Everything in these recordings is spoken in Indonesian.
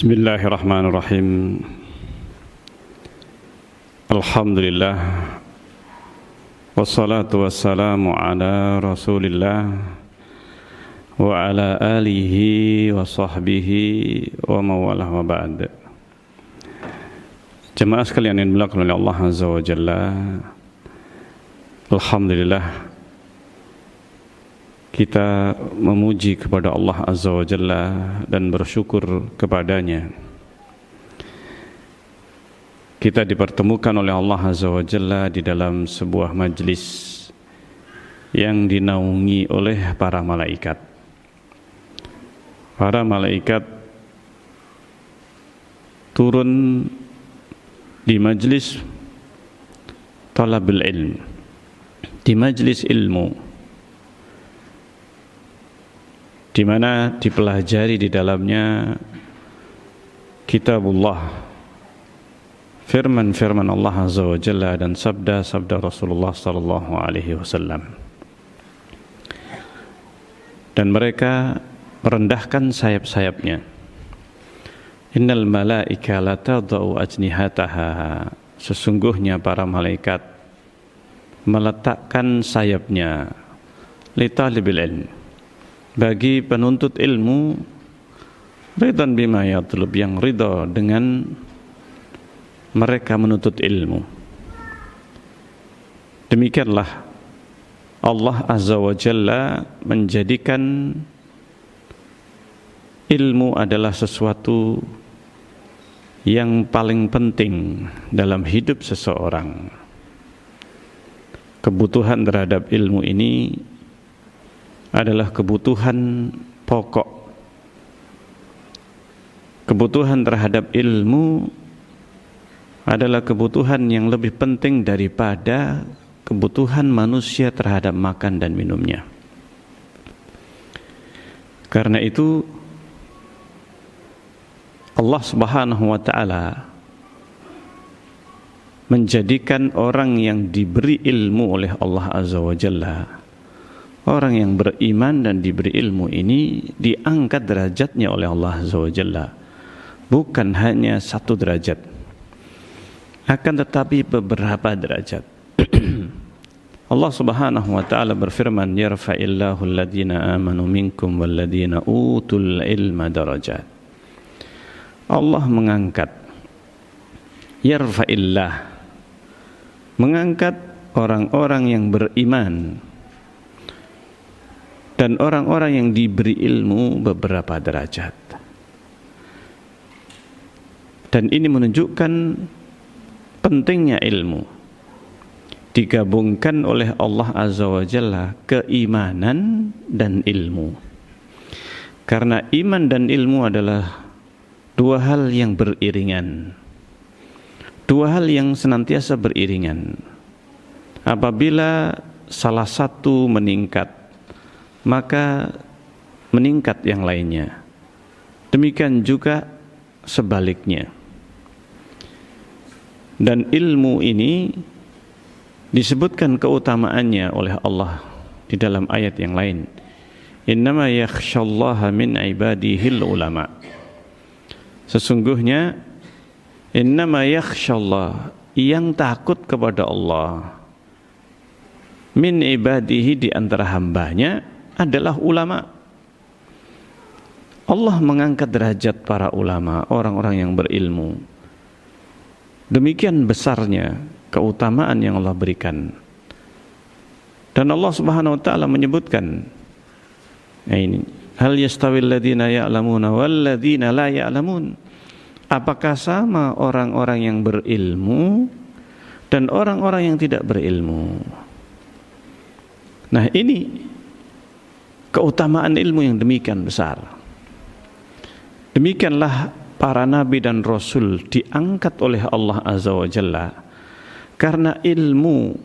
Bismillahirrahmanirrahim. Alhamdulillah. Wassalatu wassalamu ala Rasulillah wa ala alihi wa sahbihi wa mawalah wa ba'd. Jemaah sekalian yang dimuliakan oleh Allah Azza wa Jalla, alhamdulillah kita memuji kepada Allah Azza wa Jalla dan bersyukur kepadanya. Kita dipertemukan oleh Allah Azza wa Jalla di dalam sebuah majlis yang dinaungi oleh para malaikat. Para malaikat turun di majlis talabul ilm, di majlis ilmu, di mana dipelajari di dalamnya kitabullah, firman-firman Allah Azza wa Jalla dan sabda-sabda Rasulullah sallallahu alaihi wasallam. Dan mereka merendahkan sayap-sayapnya. Innal malaika la tadau ajnihataha. Sesungguhnya para malaikat meletakkan sayapnya li talibil ilm, bagi penuntut ilmu, ridhan bima yatlub, yang ridha dengan mereka menuntut ilmu. Demikianlah Allah Azza wa Jalla menjadikan ilmu adalah sesuatu yang paling penting dalam hidup seseorang. Kebutuhan terhadap ilmu ini adalah kebutuhan pokok. Kebutuhan terhadap ilmu adalah kebutuhan yang lebih penting daripada kebutuhan manusia terhadap makan dan minumnya. Karena itu Allah Subhanahu wa ta'ala menjadikan orang yang diberi ilmu oleh Allah Azza wa Jalla, orang yang beriman dan diberi ilmu ini diangkat derajatnya oleh Allah Azza wa Jalla. Bukan hanya satu derajat, akan tetapi beberapa derajat. Allah Subhanahu wa ta'ala berfirman, yarfa'illahu alladhina amanu minkum walladhina utul ilma darajat. Allah mengangkat, yarfa'illah, mengangkat orang-orang yang beriman dan orang-orang yang diberi ilmu beberapa derajat. Dan ini menunjukkan pentingnya ilmu, digabungkan oleh Allah Azza wa Jalla keimanan dan ilmu. Karena iman dan ilmu adalah dua hal yang beriringan, dua hal yang senantiasa beriringan. Apabila salah satu meningkat, maka meningkat yang lainnya. Demikian juga sebaliknya. Dan ilmu ini disebutkan keutamaannya oleh Allah di dalam ayat yang lain. Innama yakhshallaha min ibadihil ulama. Sesungguhnya innama yakhshallah, yang takut kepada Allah, min ibadihi, di antara hambanya adalah ulama. Allah mengangkat derajat para ulama, orang-orang yang berilmu. Demikian besarnya keutamaan yang Allah berikan. Dan Allah Subhanahu wa ta'ala menyebutkan, ini, hal yastawil ladzina ya'lamuna wal ladzina la ya'lamun. Apakah sama orang-orang yang berilmu dan orang-orang yang tidak berilmu? Nah, ini keutamaan ilmu yang demikian besar. Demikianlah para nabi dan rasul diangkat oleh Allah Azza wa Jalla karena ilmu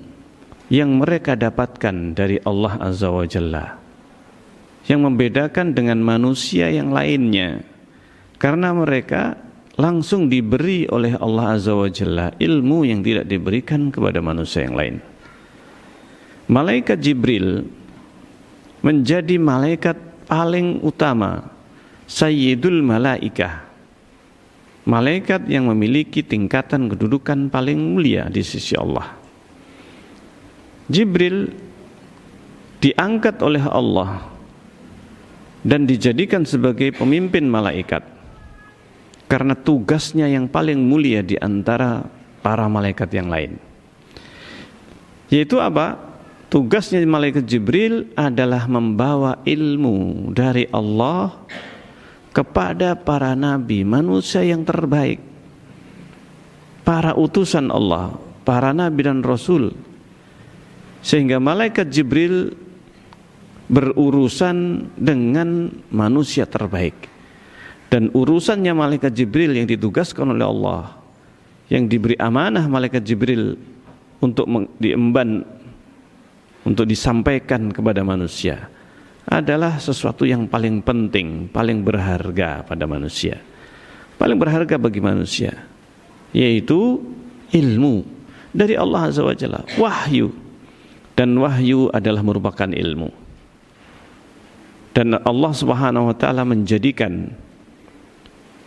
yang mereka dapatkan dari Allah Azza wa Jalla, yang membedakan dengan manusia yang lainnya, karena mereka langsung diberi oleh Allah Azza wa Jalla ilmu yang tidak diberikan kepada manusia yang lain. Malaikat Jibril menjadi malaikat paling utama, Sayyidul Malaikah, malaikat yang memiliki tingkatan kedudukan paling mulia di sisi Allah. Jibril diangkat oleh Allah dan dijadikan sebagai pemimpin malaikat karena tugasnya yang paling mulia di antara para malaikat yang lain. Yaitu apa? Tugasnya malaikat Jibril adalah membawa ilmu dari Allah kepada para nabi, manusia yang terbaik, para utusan Allah, para nabi dan rasul. Sehingga malaikat Jibril berurusan dengan manusia terbaik. Dan urusannya malaikat Jibril yang ditugaskan oleh Allah, yang diberi amanah malaikat Jibril untuk diemban, untuk disampaikan kepada manusia, adalah sesuatu yang paling penting, paling berharga pada manusia, paling berharga bagi manusia, yaitu ilmu dari Allah Azza wa Jalla, wahyu. Dan wahyu adalah merupakan ilmu. Dan Allah Subhanahu wa taala menjadikan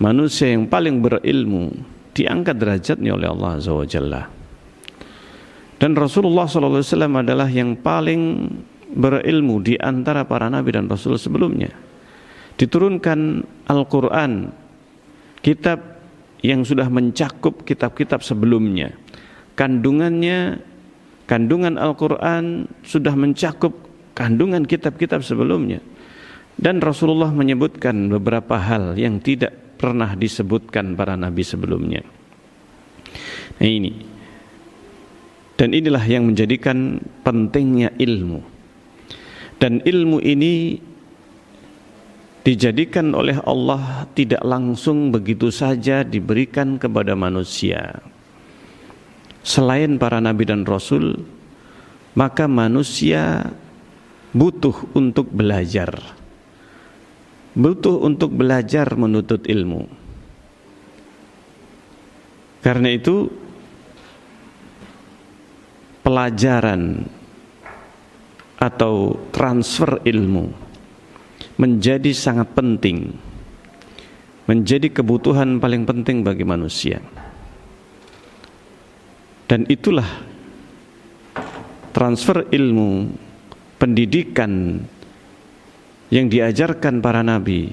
manusia yang paling berilmu diangkat derajatnya oleh Allah Azza wa Jalla. Dan Rasulullah SAW adalah yang paling berilmu di antara para nabi dan rasul sebelumnya. Diturunkan Al-Quran, kitab yang sudah mencakup kitab-kitab sebelumnya. Kandungan Al-Quran sudah mencakup kandungan kitab-kitab sebelumnya. Dan Rasulullah menyebutkan beberapa hal yang tidak pernah disebutkan para nabi sebelumnya. Nah ini. Dan inilah yang menjadikan pentingnya ilmu. Dan ilmu ini dijadikan oleh Allah tidak langsung begitu saja diberikan kepada manusia. Selain para nabi dan rasul, maka manusia butuh untuk belajar. Butuh untuk belajar menuntut ilmu. Karena itu pelajaran atau transfer ilmu menjadi sangat penting, menjadi kebutuhan paling penting bagi manusia. Dan itulah transfer ilmu, pendidikan yang diajarkan para nabi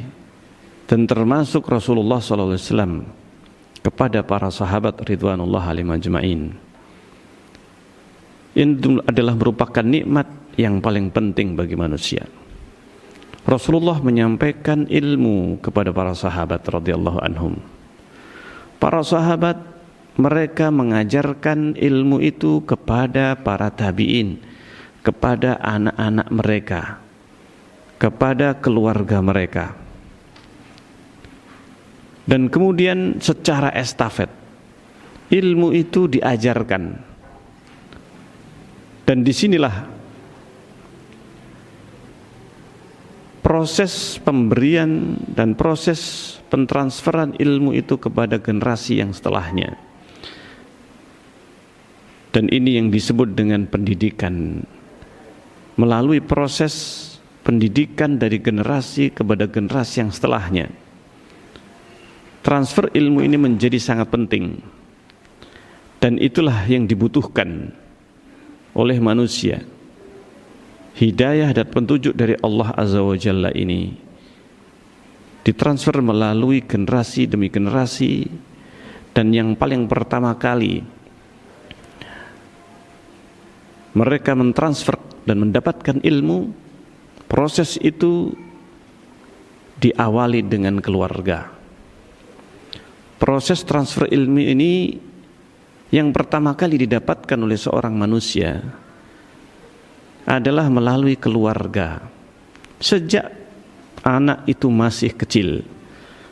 dan termasuk Rasulullah SAW kepada para sahabat ridwanullah alaihim ajma'in. Ini adalah merupakan nikmat yang paling penting bagi manusia. Rasulullah menyampaikan ilmu kepada para sahabat radhiyallahu anhum. Para sahabat mereka mengajarkan ilmu itu kepada para tabi'in, kepada anak-anak mereka, kepada keluarga mereka. Dan kemudian secara estafet ilmu itu diajarkan. Dan disinilah proses pemberian dan proses pentransferan ilmu itu kepada generasi yang setelahnya. Dan ini yang disebut dengan pendidikan. Melalui proses pendidikan dari generasi kepada generasi yang setelahnya, transfer ilmu ini menjadi sangat penting. Dan itulah yang dibutuhkan oleh manusia. Hidayah dan petunjuk dari Allah Azza wa Jalla ini ditransfer melalui generasi demi generasi. Dan yang paling pertama kali mereka mentransfer dan mendapatkan ilmu, proses itu diawali dengan keluarga. Proses transfer ilmu ini yang pertama kali didapatkan oleh seorang manusia adalah melalui keluarga. Sejak anak itu masih kecil,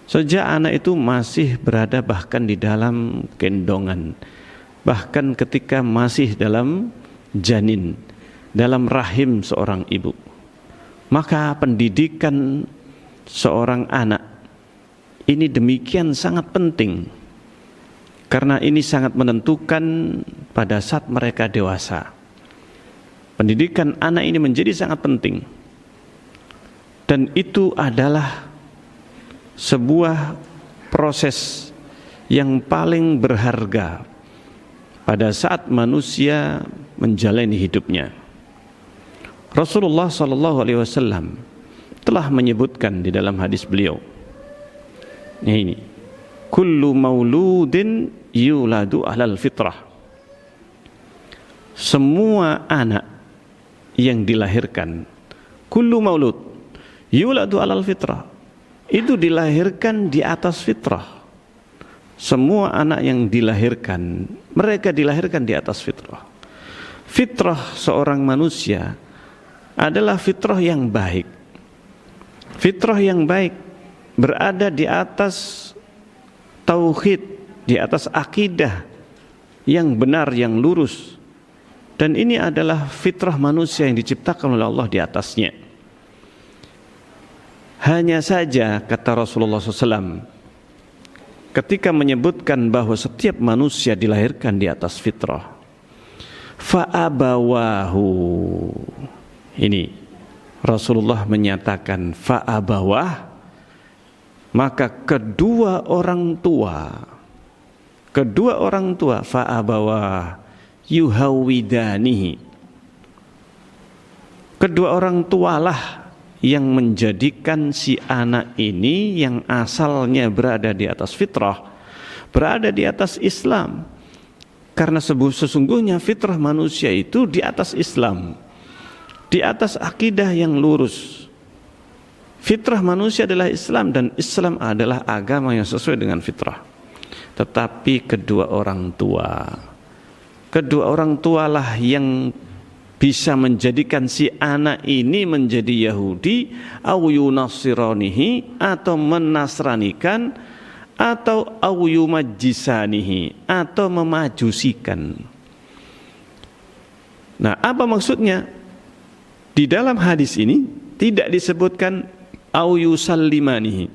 sejak anak itu masih berada bahkan di dalam gendongan, bahkan ketika masih dalam janin, dalam rahim seorang ibu, maka pendidikan seorang anak ini demikian sangat penting. Karena ini sangat menentukan pada saat mereka dewasa. Pendidikan anak ini menjadi sangat penting. Dan itu adalah sebuah proses yang paling berharga pada saat manusia menjalani hidupnya. Rasulullah sallallahu alaihi wasallam telah menyebutkan di dalam hadis beliau, ini, kullu mauludin yuladu alal fitrah. Semua anak yang dilahirkan, kullu maulud yuladu alal fitrah, itu dilahirkan di atas fitrah. Semua anak yang dilahirkan, mereka dilahirkan di atas fitrah. Fitrah seorang manusia adalah fitrah yang baik. Fitrah yang baik berada di atas tauhid, di atas akidah yang benar, yang lurus. Dan ini adalah fitrah manusia yang diciptakan oleh Allah di atasnya. Hanya saja, kata Rasulullah SAW, ketika menyebutkan bahwa setiap manusia dilahirkan di atas fitrah, fa'abawahu, ini Rasulullah menyatakan fa'abawah, maka kedua orang tua fa'abawah yuhawidanihi, kedua orang tualah yang menjadikan si anak ini yang asalnya berada di atas fitrah, berada di atas Islam. Karena sesungguhnya fitrah manusia itu di atas Islam, di atas akidah yang lurus. Fitrah manusia adalah Islam, dan Islam adalah agama yang sesuai dengan fitrah. Tetapi kedua orang tualah yang bisa menjadikan si anak ini menjadi Yahudi, au yunasiranihi, atau menasranikan, atau au yumajjisanihi, atau memajusikan. Nah, apa maksudnya? Di dalam hadis ini tidak disebutkan au yusallimanihi,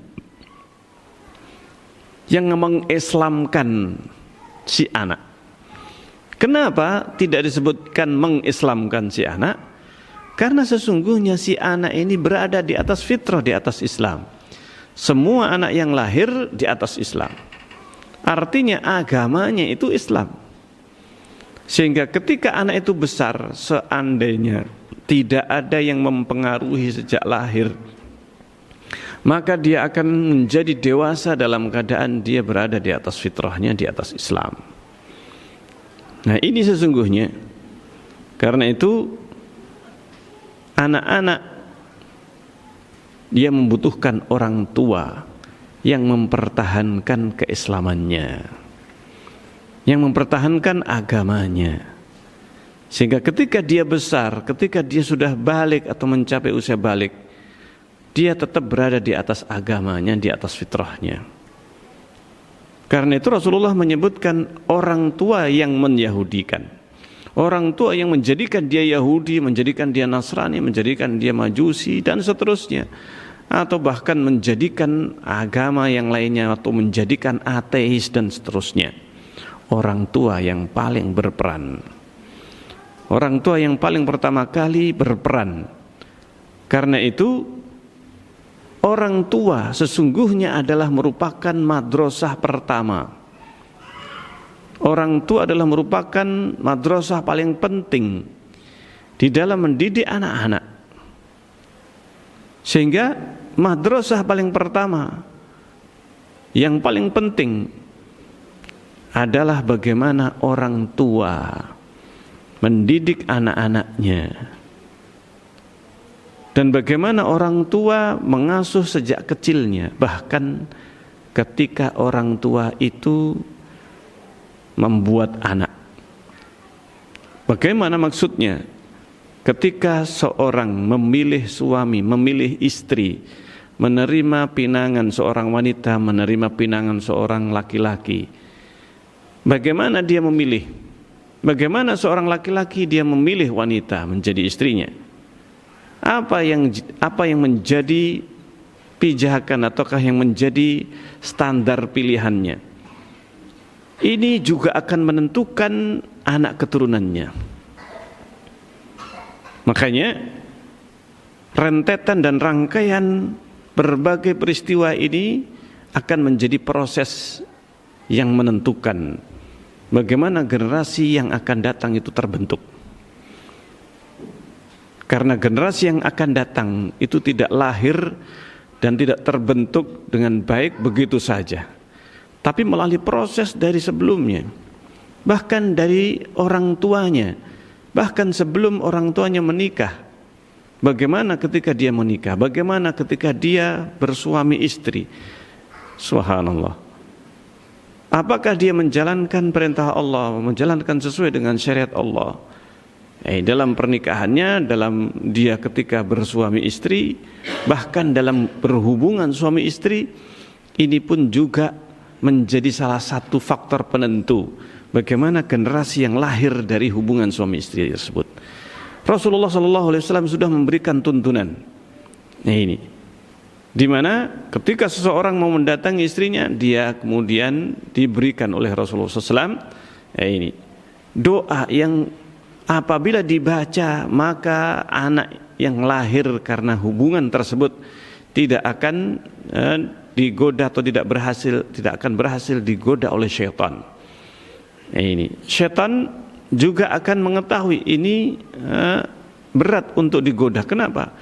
yang mengislamkan si anak. Kenapa tidak disebutkan mengislamkan si anak? Karena sesungguhnya si anak ini berada di atas fitrah, di atas Islam. Semua anak yang lahir di atas Islam, artinya agamanya itu Islam. Sehingga ketika anak itu besar, seandainya tidak ada yang mempengaruhi sejak lahir, maka dia akan menjadi dewasa dalam keadaan dia berada di atas fitrahnya, di atas Islam. Nah, ini sesungguhnya karena itu anak-anak dia membutuhkan orang tua yang mempertahankan keislamannya, yang mempertahankan agamanya, sehingga ketika dia besar, ketika dia sudah balik atau mencapai usia balik, dia tetap berada di atas agamanya, di atas fitrahnya. Karena itu Rasulullah menyebutkan orang tua yang menyahudikan, orang tua yang menjadikan dia Yahudi, menjadikan dia Nasrani, menjadikan dia Majusi, dan seterusnya, atau bahkan menjadikan agama yang lainnya, atau menjadikan ateis dan seterusnya. Orang tua yang paling berperan, orang tua yang paling pertama kali berperan. Karena itu orang tua sesungguhnya adalah merupakan madrasah pertama. Orang tua adalah merupakan madrasah paling penting di dalam mendidik anak-anak. Sehingga madrasah paling pertama yang paling penting adalah bagaimana orang tua mendidik anak-anaknya, dan bagaimana orang tua mengasuh sejak kecilnya, bahkan ketika orang tua itu membuat anak. Bagaimana maksudnya? Ketika seorang memilih suami, memilih istri, menerima pinangan seorang wanita, menerima pinangan seorang laki-laki, bagaimana dia memilih? Bagaimana seorang laki-laki dia memilih wanita menjadi istrinya? Apa yang menjadi pijakan ataukah yang menjadi standar pilihannya? Ini juga akan menentukan anak keturunannya. Makanya rentetan dan rangkaian berbagai peristiwa ini akan menjadi proses yang menentukan bagaimana generasi yang akan datang itu terbentuk. Karena generasi yang akan datang itu tidak lahir dan tidak terbentuk dengan baik begitu saja, tapi melalui proses dari sebelumnya, bahkan dari orang tuanya, bahkan sebelum orang tuanya menikah. Bagaimana ketika dia menikah, bagaimana ketika dia bersuami istri. Subhanallah, apakah dia menjalankan perintah Allah, menjalankan sesuai dengan syariat Allah dalam pernikahannya, dalam dia ketika bersuami istri, bahkan dalam berhubungan suami istri. Ini pun juga menjadi salah satu faktor penentu bagaimana generasi yang lahir dari hubungan suami istri tersebut. Rasulullah SAW sudah memberikan tuntunan. Ini di mana ketika seseorang mau mendatangi istrinya, dia kemudian diberikan oleh Rasulullah SAW ini doa yang apabila dibaca, maka anak yang lahir karena hubungan tersebut tidak akan digoda atau tidak akan berhasil digoda oleh syaitan. Ini syaitan juga akan mengetahui ini berat untuk digoda. Kenapa?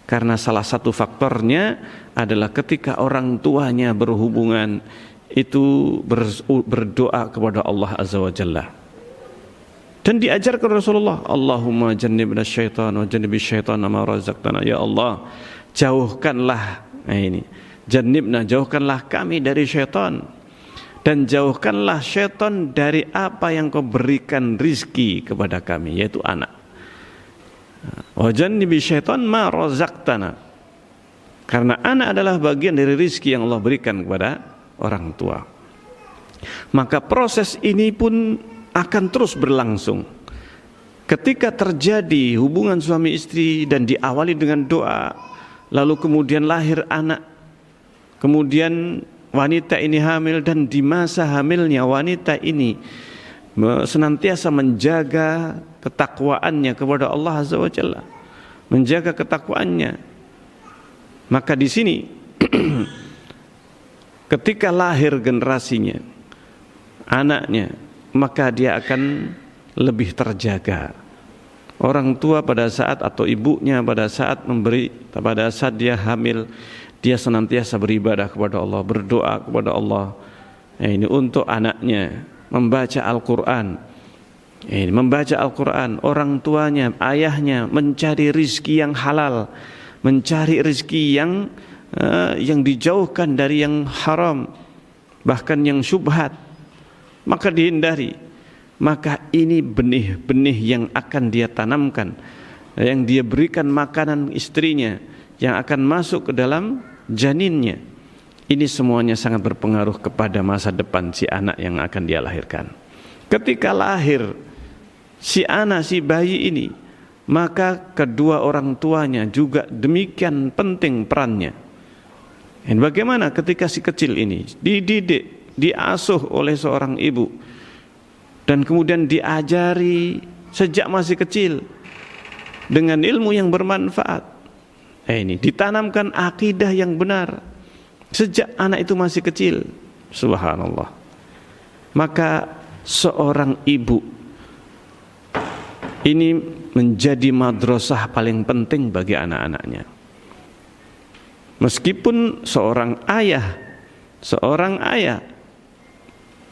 Karena salah satu faktornya adalah ketika orang tuanya berhubungan itu berdoa kepada Allah Azza wa Jalla. Dan diajarkan Rasulullah, Allahumma jannibna syaitan wa jannibish syaitan ma razaqtana. Ya Allah, jauhkanlah jannibna, jauhkanlah kami dari syaitan, dan jauhkanlah syaitan dari apa yang kau berikan rizki kepada kami, yaitu anak. Wa jannibish syaitan ma razaqtana, karena anak adalah bagian dari rizki yang Allah berikan kepada orang tua. Maka proses ini pun akan terus berlangsung. Ketika terjadi hubungan suami istri dan diawali dengan doa, lalu kemudian lahir anak, kemudian wanita ini hamil, dan di masa hamilnya wanita ini senantiasa menjaga ketakwaannya kepada Allah Azza wa Jalla, menjaga ketakwaannya. Maka di sini ketika lahir generasinya, anaknya, maka dia akan lebih terjaga. Orang tua pada saat atau ibunya pada saat dia hamil, dia senantiasa beribadah kepada Allah, berdoa kepada Allah. Ini untuk anaknya, membaca Al-Quran. Membaca Al-Quran, orang tuanya, ayahnya mencari rizki yang halal, mencari rizki yang dijauhkan dari yang haram, bahkan yang syubhat, maka dihindari. Maka ini benih-benih yang akan dia tanamkan, yang dia berikan makanan istrinya, yang akan masuk ke dalam janinnya. Ini semuanya sangat berpengaruh kepada masa depan si anak yang akan dia lahirkan. Ketika lahir si anak, si bayi ini, maka kedua orang tuanya juga demikian penting perannya. Dan bagaimana ketika si kecil ini dididik, diasuh oleh seorang ibu, dan kemudian diajari sejak masih kecil dengan ilmu yang bermanfaat. Ini ditanamkan akidah yang benar sejak anak itu masih kecil. Subhanallah. Maka seorang ibu ini menjadi madrasah paling penting bagi anak-anaknya. Meskipun seorang ayah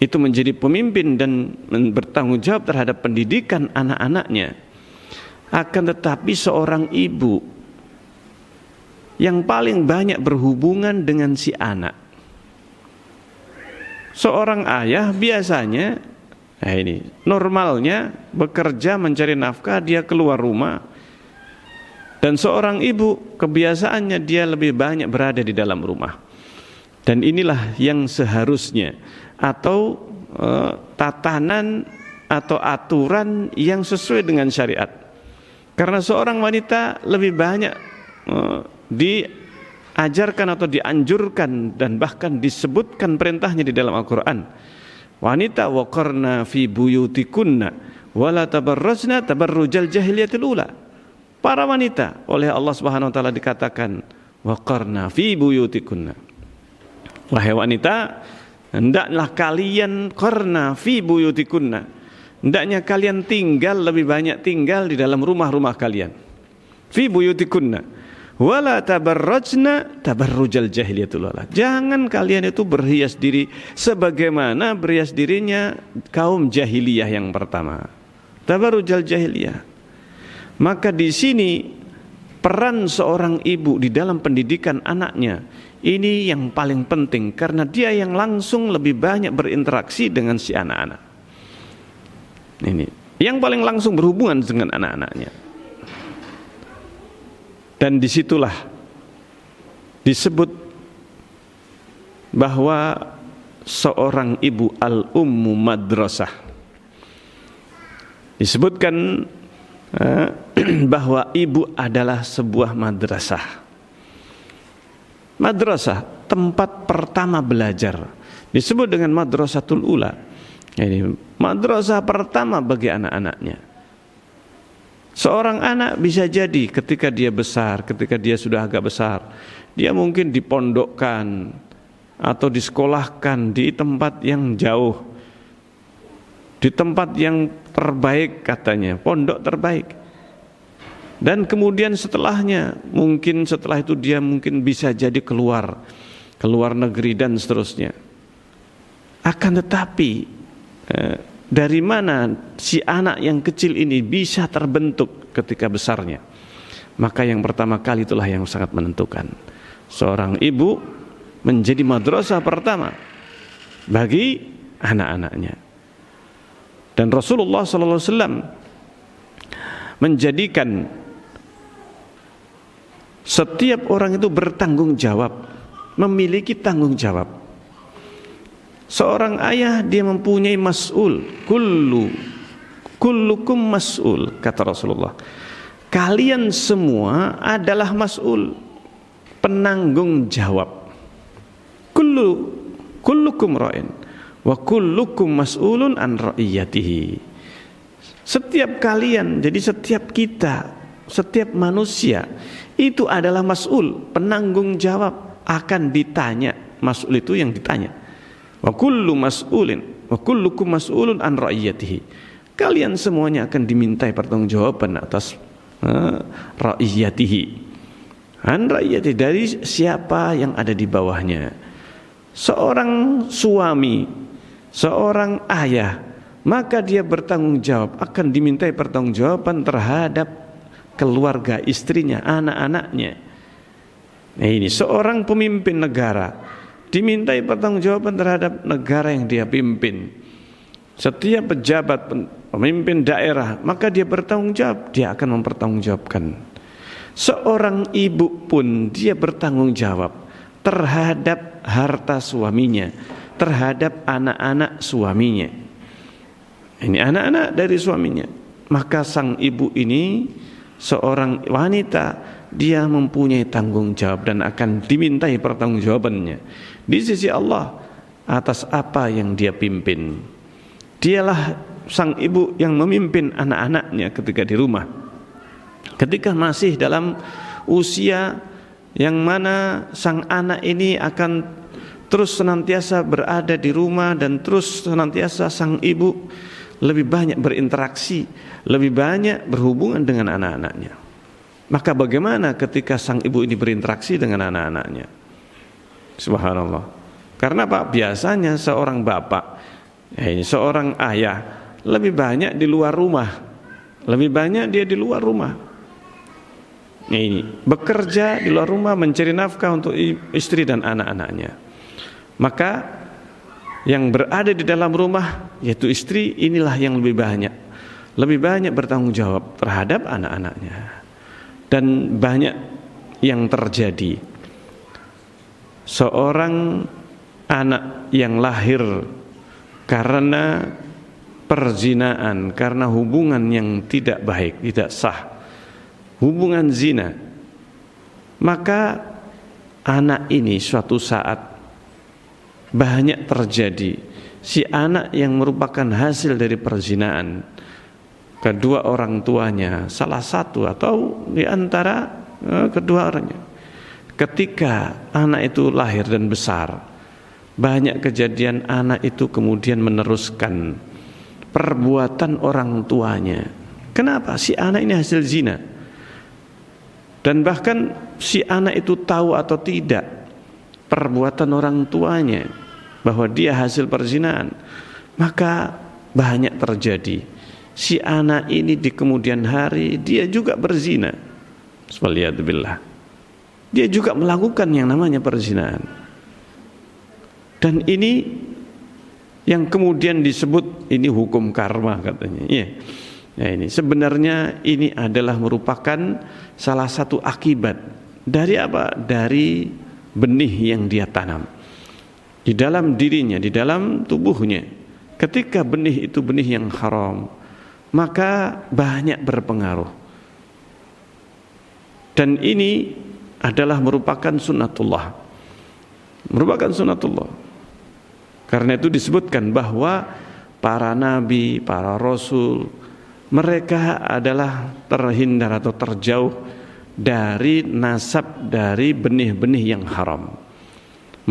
itu menjadi pemimpin dan bertanggung jawab terhadap pendidikan anak-anaknya, akan tetapi seorang ibu yang paling banyak berhubungan dengan si anak. Seorang ayah biasanya normalnya bekerja mencari nafkah, dia keluar rumah. Dan seorang ibu kebiasaannya dia lebih banyak berada di dalam rumah. Dan inilah yang seharusnya, atau tatanan atau aturan yang sesuai dengan syariat. Karena seorang wanita lebih banyak diajarkan atau dianjurkan dan bahkan disebutkan perintahnya di dalam Al-Quran. Wanita waqarna fi buyutikunna wala tabarrajna tabarrujal jahiliyatil ula. Para wanita oleh Allah Subhanahu wa taala dikatakan waqarna fi buyutikunna. Wahai wanita, hendaklah kalian qarna fi buyutikunna, hendaknya kalian lebih banyak tinggal di dalam rumah-rumah kalian. Fi buyutikunna wala tabarrajna tabarrujal jahiliyatul ula. Jangan kalian itu berhias diri sebagaimana berhias dirinya kaum jahiliyah yang pertama. Tabarrujal jahiliyah. Maka di sini peran seorang ibu di dalam pendidikan anaknya ini yang paling penting, karena dia yang langsung lebih banyak berinteraksi dengan si anak-anak. Ini yang paling langsung berhubungan dengan anak-anaknya. Dan disitulah disebut bahwa seorang ibu al-ummu madrasah. Disebutkan bahwa ibu adalah sebuah madrasah. Madrasah, tempat pertama belajar, disebut dengan madrasatul ula. Ini madrasah pertama bagi anak-anaknya. Seorang anak bisa jadi ketika dia besar, ketika dia sudah agak besar, dia mungkin dipondokkan atau disekolahkan di tempat yang jauh, di tempat yang terbaik katanya, pondok terbaik. Dan kemudian setelahnya, mungkin setelah itu dia mungkin bisa jadi keluar negeri dan seterusnya. Akan tetapi dari mana si anak yang kecil ini bisa terbentuk ketika besarnya? Maka yang pertama kali itulah yang sangat menentukan. Seorang ibu menjadi madrasah pertama bagi anak-anaknya. Dan Rasulullah SAW menjadikan setiap orang itu bertanggung jawab, memiliki tanggung jawab. Seorang ayah dia mempunyai mas'ul, kullukum mas'ul, kata Rasulullah. Kalian semua adalah mas'ul, penanggung jawab. Kullukum ra'in wa kullukum mas'ulun an ra'iyatihi. Setiap kalian, jadi setiap kita, setiap manusia itu adalah mas'ul, penanggung jawab, akan ditanya. Mas'ul itu yang ditanya. Wa kullu mas'ulin wa kullukum mas'ulun an ra'iyatihi. Kalian semuanya akan dimintai pertanggungjawaban atas ra'iyatihi. An ra'iyatihi, dari siapa yang ada di bawahnya. Seorang suami, seorang ayah, maka dia bertanggung jawab, akan dimintai pertanggungjawaban terhadap keluarga istrinya, anak-anaknya. Nah, ini seorang pemimpin negara dimintai pertanggungjawaban terhadap negara yang dia pimpin. Setiap pejabat, pemimpin daerah, maka dia bertanggung jawab, dia akan mempertanggungjawabkan. Seorang ibu pun dia bertanggung jawab terhadap harta suaminya, terhadap anak-anak suaminya. Ini anak-anak dari suaminya. Maka sang ibu ini seorang wanita, dia mempunyai tanggung jawab dan akan dimintai pertanggungjawabannya di sisi Allah atas apa yang dia pimpin. Dialah sang ibu yang memimpin anak-anaknya ketika di rumah, ketika masih dalam usia yang mana sang anak ini akan terus senantiasa berada di rumah, dan terus senantiasa sang ibu lebih banyak berinteraksi, lebih banyak berhubungan dengan anak-anaknya. Maka bagaimana ketika sang ibu ini berinteraksi dengan anak-anaknya? Subhanallah. Karena Pak, biasanya seorang bapak, seorang ayah lebih banyak di luar rumah, lebih banyak dia di luar rumah. Ini bekerja di luar rumah, mencari nafkah untuk istri dan anak-anaknya. Maka yang berada di dalam rumah, yaitu istri, inilah yang lebih banyak bertanggung jawab terhadap anak-anaknya. Dan banyak yang terjadi, seorang anak yang lahir karena perzinaan, karena hubungan yang tidak baik, tidak sah, hubungan zina, maka anak ini suatu saat banyak terjadi. Si anak yang merupakan hasil dari perzinaan, kedua orang tuanya, salah satu atau di antara kedua orangnya, ketika anak itu lahir dan besar, banyak kejadian anak itu kemudian meneruskan perbuatan orang tuanya. Kenapa? Si anak ini hasil zina. Dan bahkan si anak itu tahu atau tidak perbuatan orang tuanya bahwa dia hasil perzinaan, maka banyak terjadi si anak ini di kemudian hari dia juga berzina. Waliyadzubillah. Dia juga melakukan yang namanya perzinaan. Dan ini yang kemudian disebut ini hukum karma katanya. Iya. Nah, ini sebenarnya ini adalah merupakan salah satu akibat dari apa? Dari benih yang dia tanam di dalam dirinya, di dalam tubuhnya. Ketika benih itu benih yang haram, maka banyak berpengaruh. Dan ini adalah merupakan sunnatullah. Merupakan sunnatullah. Karena itu disebutkan bahwa para nabi, para rasul, mereka adalah terhindar atau terjauh dari nasab, dari benih-benih yang haram.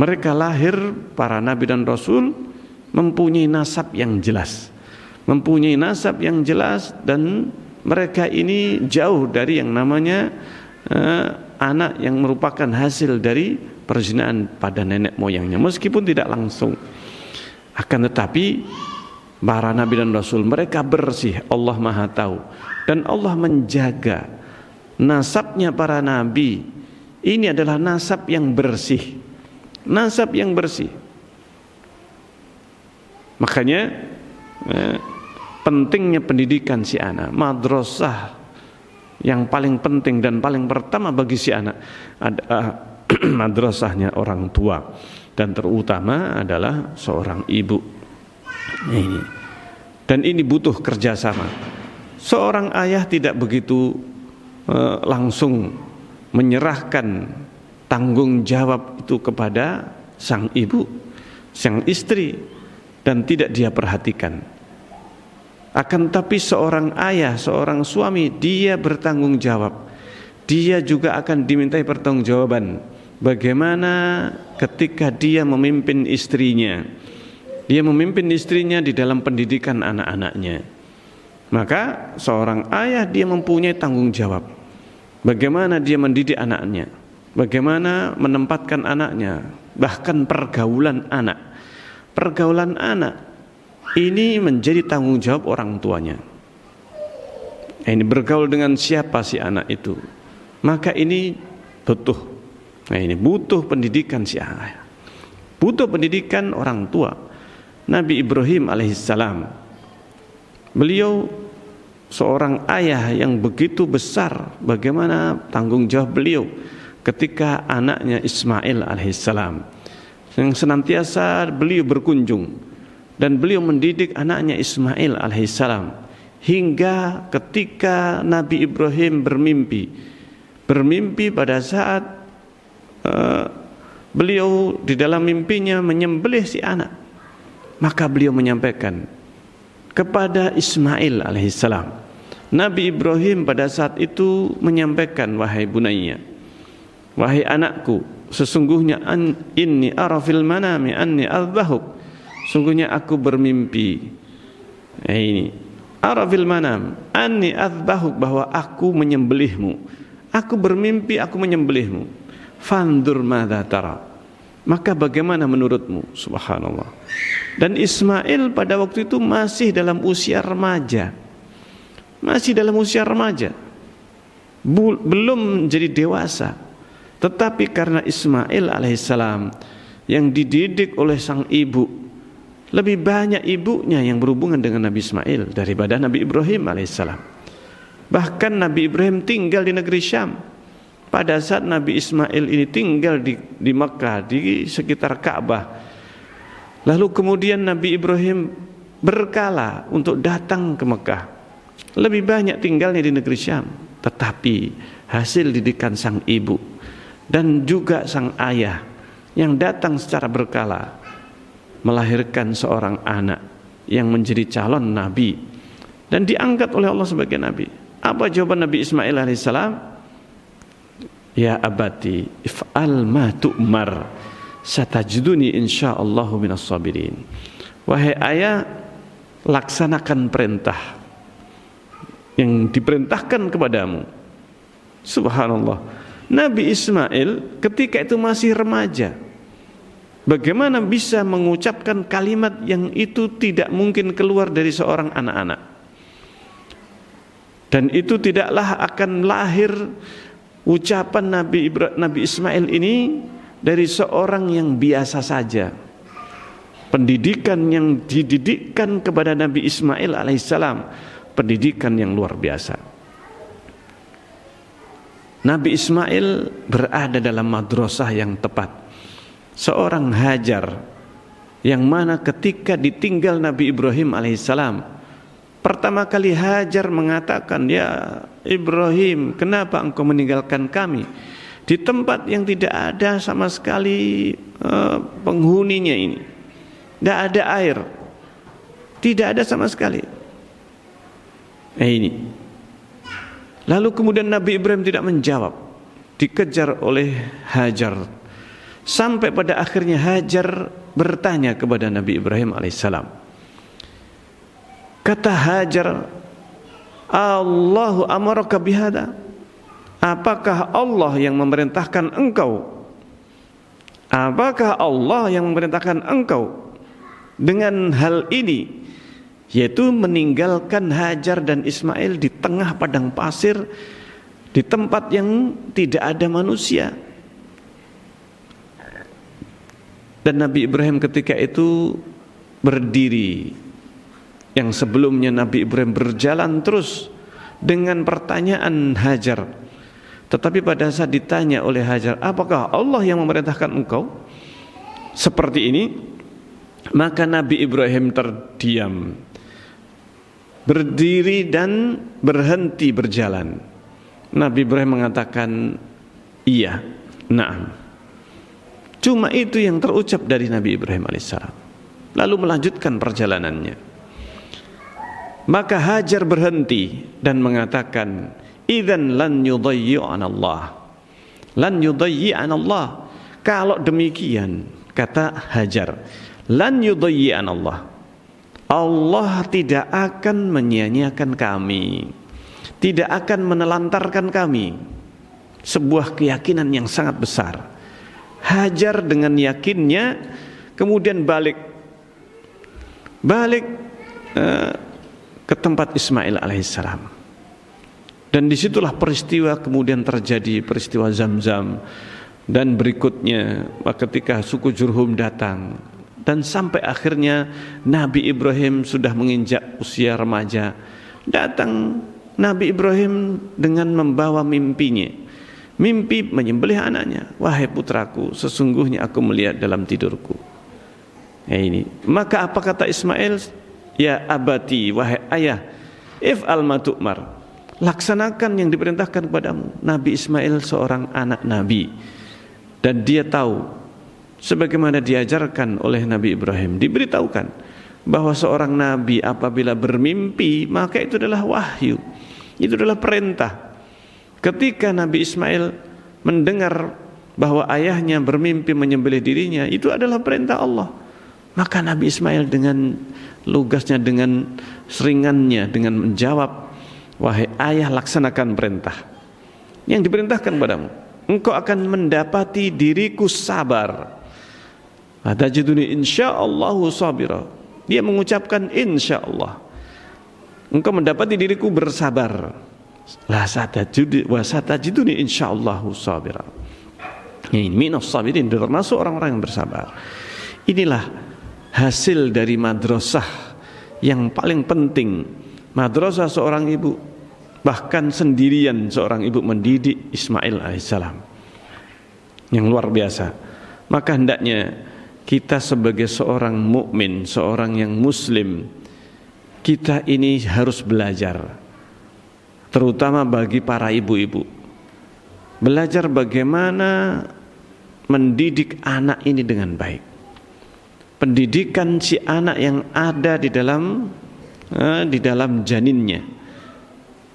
Mereka lahir, para nabi dan rasul, mempunyai nasab yang jelas. Mempunyai nasab yang jelas, dan mereka ini jauh dari yang namanya anak yang merupakan hasil dari perzinaan pada nenek moyangnya, meskipun tidak langsung. Akan tetapi para nabi dan rasul mereka bersih, Allah Maha tahu, dan Allah menjaga nasabnya para nabi. Ini adalah nasab yang bersih, nasab yang bersih. Makanya pentingnya pendidikan si anak. Madrasah yang paling penting dan paling pertama bagi si anak adalah madrasahnya orang tua, dan terutama adalah seorang ibu. Ini. Dan ini butuh kerjasama. Seorang ayah tidak begitu langsung menyerahkan tanggung jawab itu kepada sang ibu, sang istri, dan tidak dia perhatikan. Akan tapi seorang ayah, seorang suami, dia bertanggung jawab. Dia juga akan dimintai pertanggungjawaban. Bagaimana ketika dia memimpin istrinya, dia memimpin istrinya di dalam pendidikan anak-anaknya. Maka seorang ayah dia mempunyai tanggung jawab. Bagaimana dia mendidik anaknya, bagaimana menempatkan anaknya, bahkan pergaulan anak. Pergaulan anak ini menjadi tanggung jawab orang tuanya. Ini bergaul dengan siapa si anak itu, maka ini butuh. Ini butuh pendidikan si ayah, butuh pendidikan orang tua. Nabi Ibrahim alaihissalam, beliau seorang ayah yang begitu besar. Bagaimana tanggung jawab beliau ketika anaknya Ismail alaihissalam, yang senantiasa beliau berkunjung, dan beliau mendidik anaknya Ismail alaihissalam, hingga ketika Nabi Ibrahim bermimpi pada saat beliau di dalam mimpinya menyembelih si anak, maka beliau menyampaikan kepada Ismail alaihissalam. Nabi Ibrahim pada saat itu menyampaikan, wahai bunayya, wahai anakku, sesungguhnya inni ara fil manami anni azbahuk, sungguhnya aku bermimpi. Ini ara fil manam anni azbahuk, bahwa aku menyembelihmu. Aku bermimpi aku menyembelihmu. Fandur madza tara, maka bagaimana menurutmu? Subhanallah. Dan Ismail pada waktu itu masih dalam usia remaja, masih dalam usia remaja, belum menjadi dewasa. Tetapi karena Ismail alaihissalam yang dididik oleh sang ibu, lebih banyak ibunya yang berhubungan dengan Nabi Ismail daripada Nabi Ibrahim alaihissalam. Bahkan Nabi Ibrahim tinggal di negeri Syam. Pada saat Nabi Ismail ini tinggal di Makkah, di sekitar Ka'bah. Lalu kemudian Nabi Ibrahim berkala untuk datang ke Makkah. Lebih banyak tinggalnya di negeri Syam. Tetapi hasil didikan sang ibu dan juga sang ayah yang datang secara berkala melahirkan seorang anak yang menjadi calon nabi dan diangkat oleh Allah sebagai nabi. Apa jawaban Nabi Ismail alaihissalam? Ya abati if'al ma tu'mar, satajiduni insyaallahu minas sabirin. Wahai ayah, laksanakan perintah yang diperintahkan kepadamu. Subhanallah, Nabi Ismail ketika itu masih remaja. Bagaimana bisa mengucapkan kalimat yang itu tidak mungkin keluar dari seorang anak-anak? Dan itu tidaklah akan lahir ucapan Nabi Ismail ini dari seorang yang biasa saja. Pendidikan yang dididikkan kepada Nabi Ismail alaihissalam, pendidikan yang luar biasa. Nabi Ismail berada dalam madrasah yang tepat. Seorang Hajar yang mana ketika ditinggal Nabi Ibrahim alaihissalam, pertama kali Hajar mengatakan, ya Ibrahim, kenapa engkau meninggalkan kami di tempat yang tidak ada sama sekali penghuninya ini, tidak ada air, tidak ada sama sekali. Ini. Lalu kemudian Nabi Ibrahim tidak menjawab, dikejar oleh Hajar. Sampai pada akhirnya Hajar bertanya kepada Nabi Ibrahim alaihissalam. Kata Hajar, Allahu amaraka bihada? Apakah Allah yang memerintahkan engkau? Apakah Allah yang memerintahkan engkau dengan hal ini? Yaitu meninggalkan Hajar dan Ismail di tengah padang pasir, di tempat yang tidak ada manusia. Dan Nabi Ibrahim ketika itu berdiri. Yang sebelumnya Nabi Ibrahim berjalan terus dengan pertanyaan Hajar. Tetapi pada saat ditanya oleh Hajar, apakah Allah yang memerintahkan engkau seperti ini? Maka Nabi Ibrahim terdiam, berdiri dan berhenti berjalan. Nabi Ibrahim mengatakan, iya, na'am. Cuma itu yang terucap dari Nabi Ibrahim alaihissalam. Lalu melanjutkan perjalanannya. Maka Hajar berhenti dan mengatakan, idzan lan yudayyi'an Allah. Lan yudayyi'an Allah. Kalau demikian, kata Hajar, lan yudayyi'an Allah. Allah tidak akan menyia-nyiakan kami, tidak akan menelantarkan kami. Sebuah keyakinan yang sangat besar. Hajar dengan yakinnya kemudian balik ke tempat Ismail alaihissalam. Dan disitulah peristiwa kemudian terjadi, peristiwa Zamzam. Dan berikutnya ketika suku Jurhum datang, dan sampai akhirnya Nabi Ibrahim sudah menginjak usia remaja. Datang Nabi Ibrahim dengan membawa mimpinya. Mimpi menyembelih anaknya. Wahai putraku, sesungguhnya aku melihat dalam tidurku. Ini. Maka apa kata Ismail? Ya abati, wahai ayah, if'al ma tu'mar. Laksanakan yang diperintahkan kepadamu. Nabi Ismail seorang anak Nabi. Dan dia tahu, sebagaimana diajarkan oleh Nabi Ibrahim, diberitahukan bahwa seorang Nabi apabila bermimpi, maka itu adalah wahyu. Itu adalah perintah. Ketika Nabi Ismail mendengar bahwa ayahnya bermimpi menyembelih dirinya, itu adalah perintah Allah. Maka Nabi Ismail dengan lugasnya, dengan seringannya, dengan menjawab, wahai ayah, laksanakan perintah yang diperintahkan padamu. Engkau akan mendapati diriku sabar. Atajiduni insyaallahu sabira. Dia mengucapkan insyaallah. Engkau mendapati diriku bersabar. La satajiduni insyaallahu sabira. Ini minas sabirin, termasuk orang-orang yang bersabar. Inilah hasil dari madrasah yang paling penting. Madrasah seorang ibu, bahkan sendirian seorang ibu mendidik Ismail alaihissalam, yang luar biasa. Maka hendaknya kita sebagai seorang mukmin, seorang yang muslim, kita ini harus belajar, terutama bagi para ibu-ibu, belajar bagaimana mendidik anak ini dengan baik. Pendidikan si anak yang ada di dalam janinnya,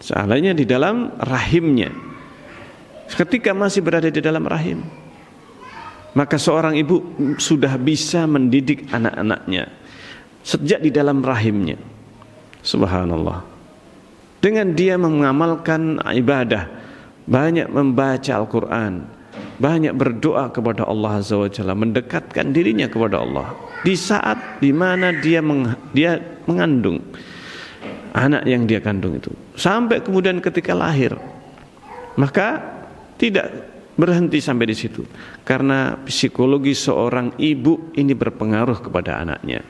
soalnya di dalam rahimnya, ketika masih berada di dalam rahim. maka seorang ibu sudah bisa mendidik anak-anaknya sejak di dalam rahimnya. Subhanallah. Dengan dia mengamalkan ibadah, banyak membaca Al-Quran, banyak berdoa kepada Allah Azza wa Jalla, mendekatkan dirinya kepada Allah di saat di mana dia mengandung anak yang dia kandung itu, sampai kemudian ketika lahir. Maka tidak berhenti sampai di situ, karena psikologi seorang ibu ini berpengaruh kepada anaknya.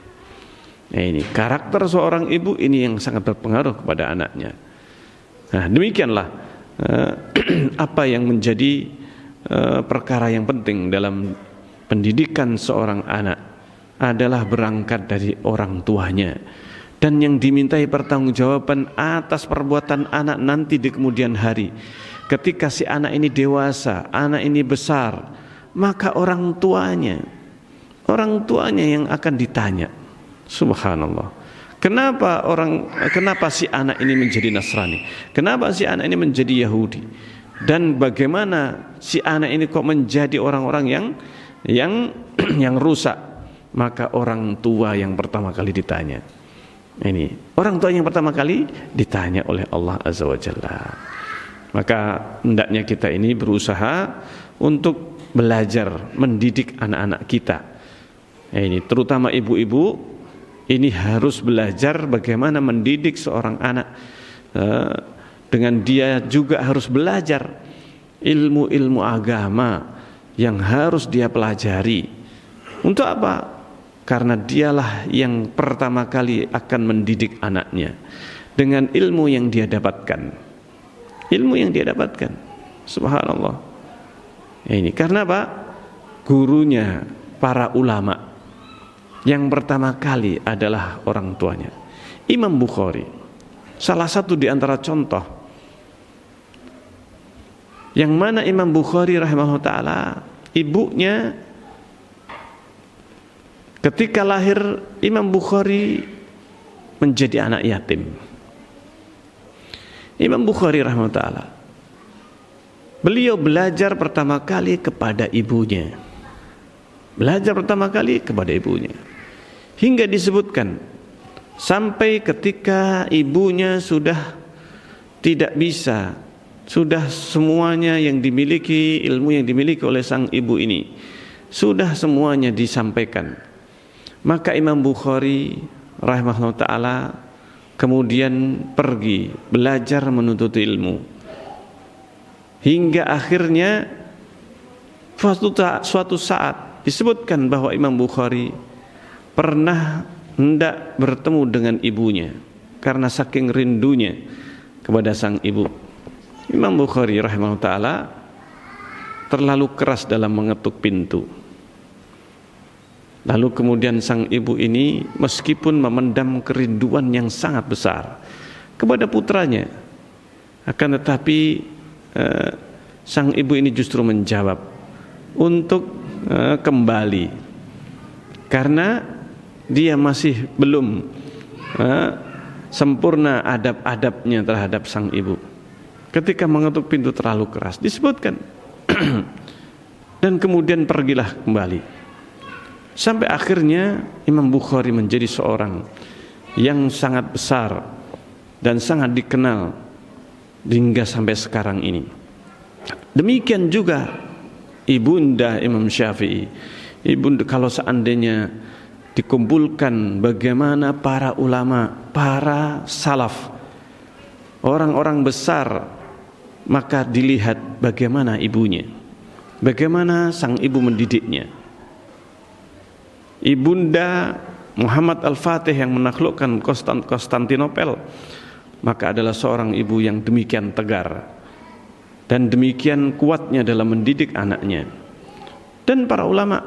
Nah, ini karakter seorang ibu ini yang sangat berpengaruh kepada anaknya. Nah, demikianlah apa yang menjadi perkara yang penting dalam pendidikan seorang anak adalah berangkat dari orang tuanya, dan yang dimintai pertanggungjawaban atas perbuatan anak nanti di kemudian hari. Ketika si anak ini dewasa, anak ini besar, maka orang tuanya yang akan ditanya. Subhanallah. Kenapa si anak ini menjadi Nasrani? Kenapa si anak ini menjadi Yahudi? Dan bagaimana si anak ini kok menjadi orang-orang yang rusak? Maka orang tua yang pertama kali ditanya. Ini orang tua yang pertama kali ditanya oleh Allah Azza wa Jalla. Maka hendaknya kita ini berusaha untuk belajar mendidik anak-anak kita. Ini terutama ibu-ibu ini harus belajar bagaimana mendidik seorang anak. Dengan dia juga harus belajar ilmu-ilmu agama yang harus dia pelajari. Untuk apa? Karena dialah yang pertama kali akan mendidik anaknya dengan ilmu yang dia dapatkan. Ilmu yang dia dapatkan. Subhanallah. Ini karena apa? Gurunya para ulama yang pertama kali adalah orang tuanya. Imam Bukhari, salah satu di antara contoh yang mana Imam Bukhari rahimahullah ta'ala, ibunya ketika lahir Imam Bukhari menjadi anak yatim. Imam Bukhari rahimahullah ta'ala, beliau belajar pertama kali kepada ibunya. Belajar pertama kali kepada ibunya. Hingga disebutkan sampai ketika ibunya sudah tidak bisa, sudah semuanya yang dimiliki, ilmu yang dimiliki oleh sang ibu ini sudah semuanya disampaikan. Maka Imam Bukhari rahimahullah ta'ala kemudian pergi belajar menuntut ilmu, hingga akhirnya suatu saat disebutkan bahwa Imam Bukhari pernah hendak bertemu dengan ibunya karena saking rindunya kepada sang ibu. Imam Bukhari rahimahullah ta'ala terlalu keras dalam mengetuk pintu. Lalu kemudian sang ibu ini meskipun memendam kerinduan yang sangat besar kepada putranya, akan tetapi sang ibu ini justru menjawab untuk kembali, karena dia masih belum sempurna adab-adabnya terhadap sang ibu. Ketika mengetuk pintu terlalu keras disebutkan dan kemudian pergilah kembali. Sampai akhirnya Imam Bukhari menjadi seorang yang sangat besar dan sangat dikenal hingga sampai sekarang ini. Demikian juga ibunda Imam Syafi'i. Ibunda, kalau seandainya dikumpulkan bagaimana para ulama, para salaf, orang-orang besar, maka dilihat bagaimana ibunya, bagaimana sang ibu mendidiknya. Ibunda Muhammad Al-Fatih yang menaklukkan Konstantinopel, maka adalah seorang ibu yang demikian tegar dan demikian kuatnya dalam mendidik anaknya. Dan para ulama,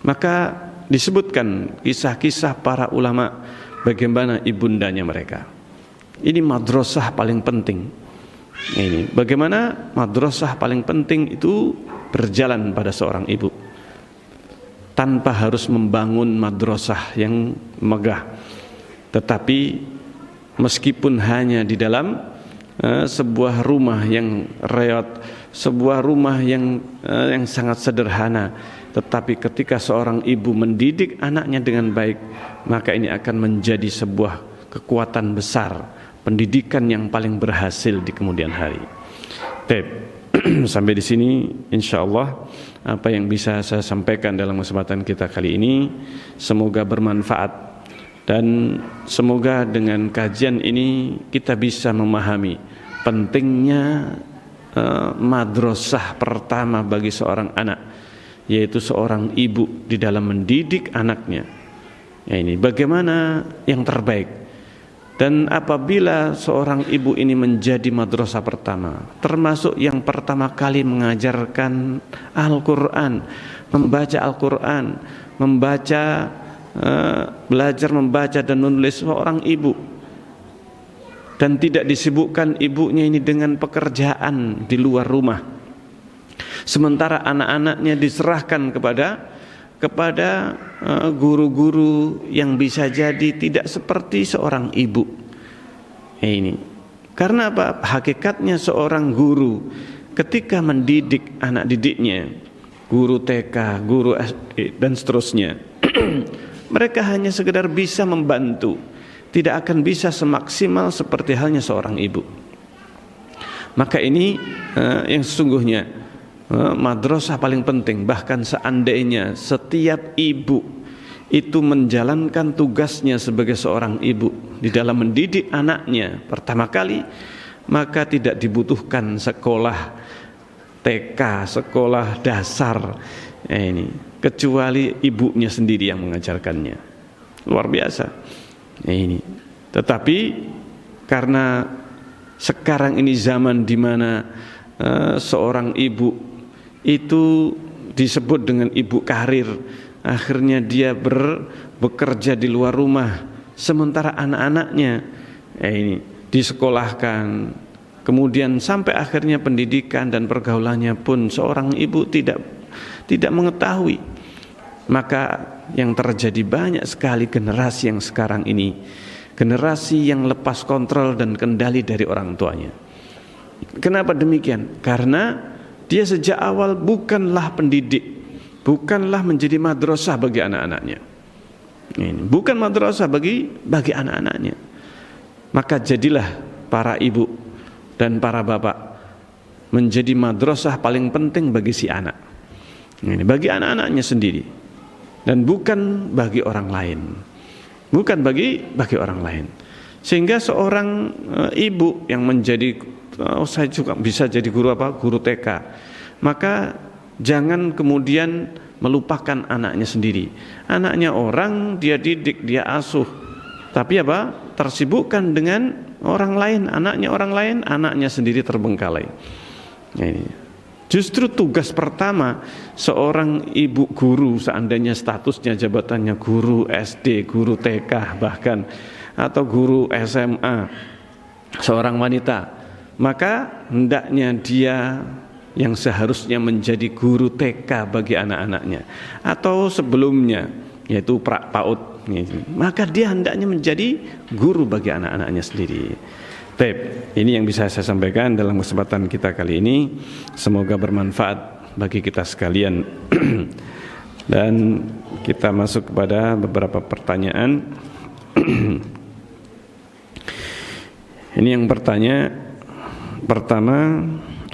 maka disebutkan kisah-kisah para ulama bagaimana ibundanya mereka. Ini madrasah paling penting. Ini bagaimana madrasah paling penting itu berjalan pada seorang ibu, tanpa harus membangun madrasah yang megah, tetapi meskipun hanya di dalam sebuah rumah yang reot, sebuah rumah yang sangat sederhana, tetapi ketika seorang ibu mendidik anaknya dengan baik, maka ini akan menjadi sebuah kekuatan besar, pendidikan yang paling berhasil di kemudian hari. Sampai di sini insyaallah apa yang bisa saya sampaikan dalam kesempatan kita kali ini semoga bermanfaat, dan semoga dengan kajian ini kita bisa memahami pentingnya madrasah pertama bagi seorang anak, yaitu seorang ibu di dalam mendidik anaknya. Ya, ini bagaimana yang terbaik. Dan apabila seorang ibu ini menjadi madrasah pertama, termasuk yang pertama kali mengajarkan Al-Quran, membaca Al-Quran, belajar membaca dan menulis seorang ibu, dan tidak disibukkan ibunya ini dengan pekerjaan di luar rumah, sementara anak-anaknya diserahkan kepada guru-guru yang bisa jadi tidak seperti seorang ibu. Ini karena apa? Hakikatnya seorang guru ketika mendidik anak didiknya, guru TK, guru SD dan seterusnya, mereka hanya sekedar bisa membantu, tidak akan bisa semaksimal seperti halnya seorang ibu. Maka ini yang sesungguhnya madrasah paling penting. Bahkan seandainya setiap ibu itu menjalankan tugasnya sebagai seorang ibu di dalam mendidik anaknya pertama kali, maka tidak dibutuhkan sekolah TK, sekolah dasar ini, kecuali ibunya sendiri yang mengajarkannya. Luar biasa ini. Tetapi karena sekarang ini zaman di mana seorang ibu itu disebut dengan ibu karir, akhirnya dia bekerja di luar rumah, sementara anak-anaknya ini disekolahkan, kemudian sampai akhirnya pendidikan dan pergaulannya pun seorang ibu tidak mengetahui. Maka yang terjadi banyak sekali generasi yang sekarang ini, generasi yang lepas kontrol dan kendali dari orang tuanya. Kenapa demikian? Karena dia sejak awal bukanlah pendidik, bukanlah menjadi madrasah bagi anak-anaknya. Ini bukan madrasah bagi anak-anaknya. Maka jadilah para ibu dan para bapak menjadi madrasah paling penting bagi si anak. Ini bagi anak-anaknya sendiri, dan bukan bagi orang lain. Bukan bagi orang lain. Sehingga seorang ibu yang menjadi saya juga bisa jadi guru TK, maka jangan kemudian melupakan anaknya sendiri. Anaknya orang dia didik, dia asuh, tapi tersibukkan dengan orang lain, anaknya sendiri terbengkalai. Ini justru tugas pertama seorang ibu guru, seandainya statusnya jabatannya guru SD, guru TK bahkan, atau guru SMA, seorang wanita, maka hendaknya dia yang seharusnya menjadi guru TK bagi anak-anaknya, atau sebelumnya yaitu PAUD, maka dia hendaknya menjadi guru bagi anak-anaknya sendiri. Baik, ini yang bisa saya sampaikan dalam kesempatan kita kali ini. Semoga bermanfaat bagi kita sekalian. Dan kita masuk kepada beberapa pertanyaan. Ini yang pertama,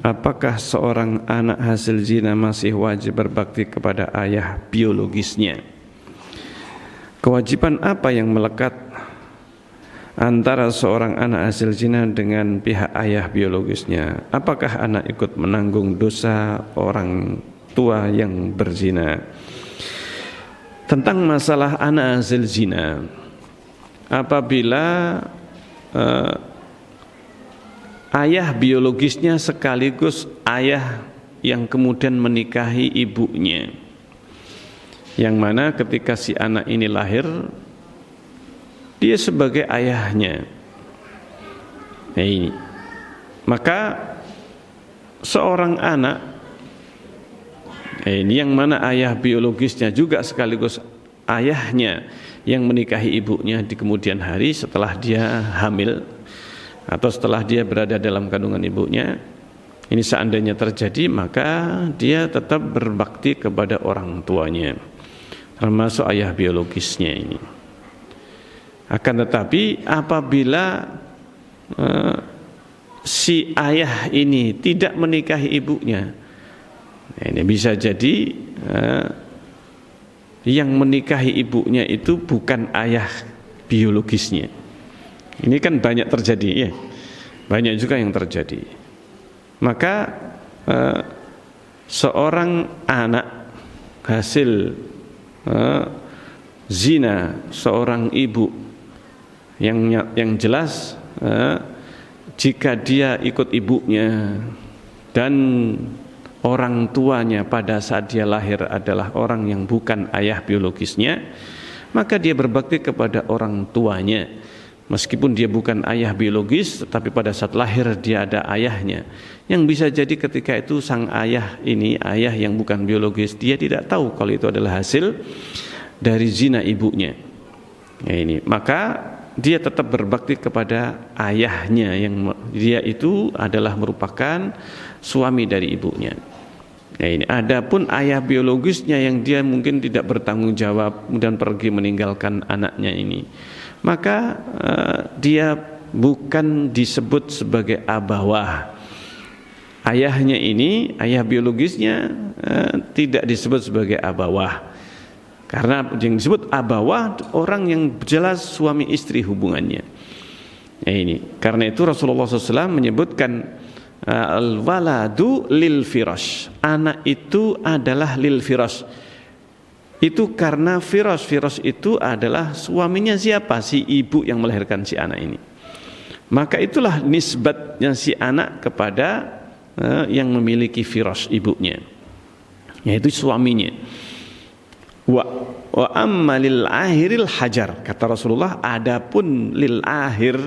apakah seorang anak hasil zina masih wajib berbakti kepada ayah biologisnya? Kewajiban apa yang melekat antara seorang anak hasil zina dengan pihak ayah biologisnya? Apakah anak ikut menanggung dosa orang tua yang berzina? Tentang masalah anak hasil zina, apabila ayah biologisnya sekaligus ayah yang kemudian menikahi ibunya, yang mana ketika si anak ini lahir, dia sebagai ayahnya. Nah, ini maka seorang anak ini yang mana ayah biologisnya juga sekaligus ayahnya yang menikahi ibunya di kemudian hari setelah dia hamil atau setelah dia berada dalam kandungan ibunya, Ini seandainya terjadi, maka dia tetap berbakti kepada orang tuanya, termasuk ayah biologisnya ini. Akan tetapi apabila si ayah ini tidak menikahi ibunya, ini bisa jadi yang menikahi ibunya itu bukan ayah biologisnya. Ini kan banyak terjadi, ya, banyak juga yang terjadi. Maka seorang anak hasil zina seorang ibu, yang jelas jika dia ikut ibunya dan orang tuanya pada saat dia lahir adalah orang yang bukan ayah biologisnya, maka dia berbakti kepada orang tuanya. Meskipun dia bukan ayah biologis, tetapi pada saat lahir dia ada ayahnya. Yang bisa jadi ketika itu sang ayah ini, ayah yang bukan biologis, dia tidak tahu kalau itu adalah hasil dari zina ibunya. Ya, ini, maka dia tetap berbakti kepada ayahnya yang dia itu adalah merupakan suami dari ibunya. Ya, ini. Adapun ayah biologisnya yang dia mungkin tidak bertanggung jawab dan pergi meninggalkan anaknya ini, maka dia bukan disebut sebagai abawah. Ayahnya ini, ayah biologisnya tidak disebut sebagai abawah. Karena yang disebut abawah orang yang jelas suami istri hubungannya. Ya, ini. Karena itu Rasulullah SAW menyebutkan al-waladu lil firash. Anak itu adalah lil firash. Itu karena firash itu adalah suaminya siapa? Si ibu yang melahirkan si anak ini. Maka itulah nisbatnya si anak kepada yang memiliki firash ibunya, yaitu suaminya. Wa amma lil ahiril hajar, kata Rasulullah, adapun lil ahir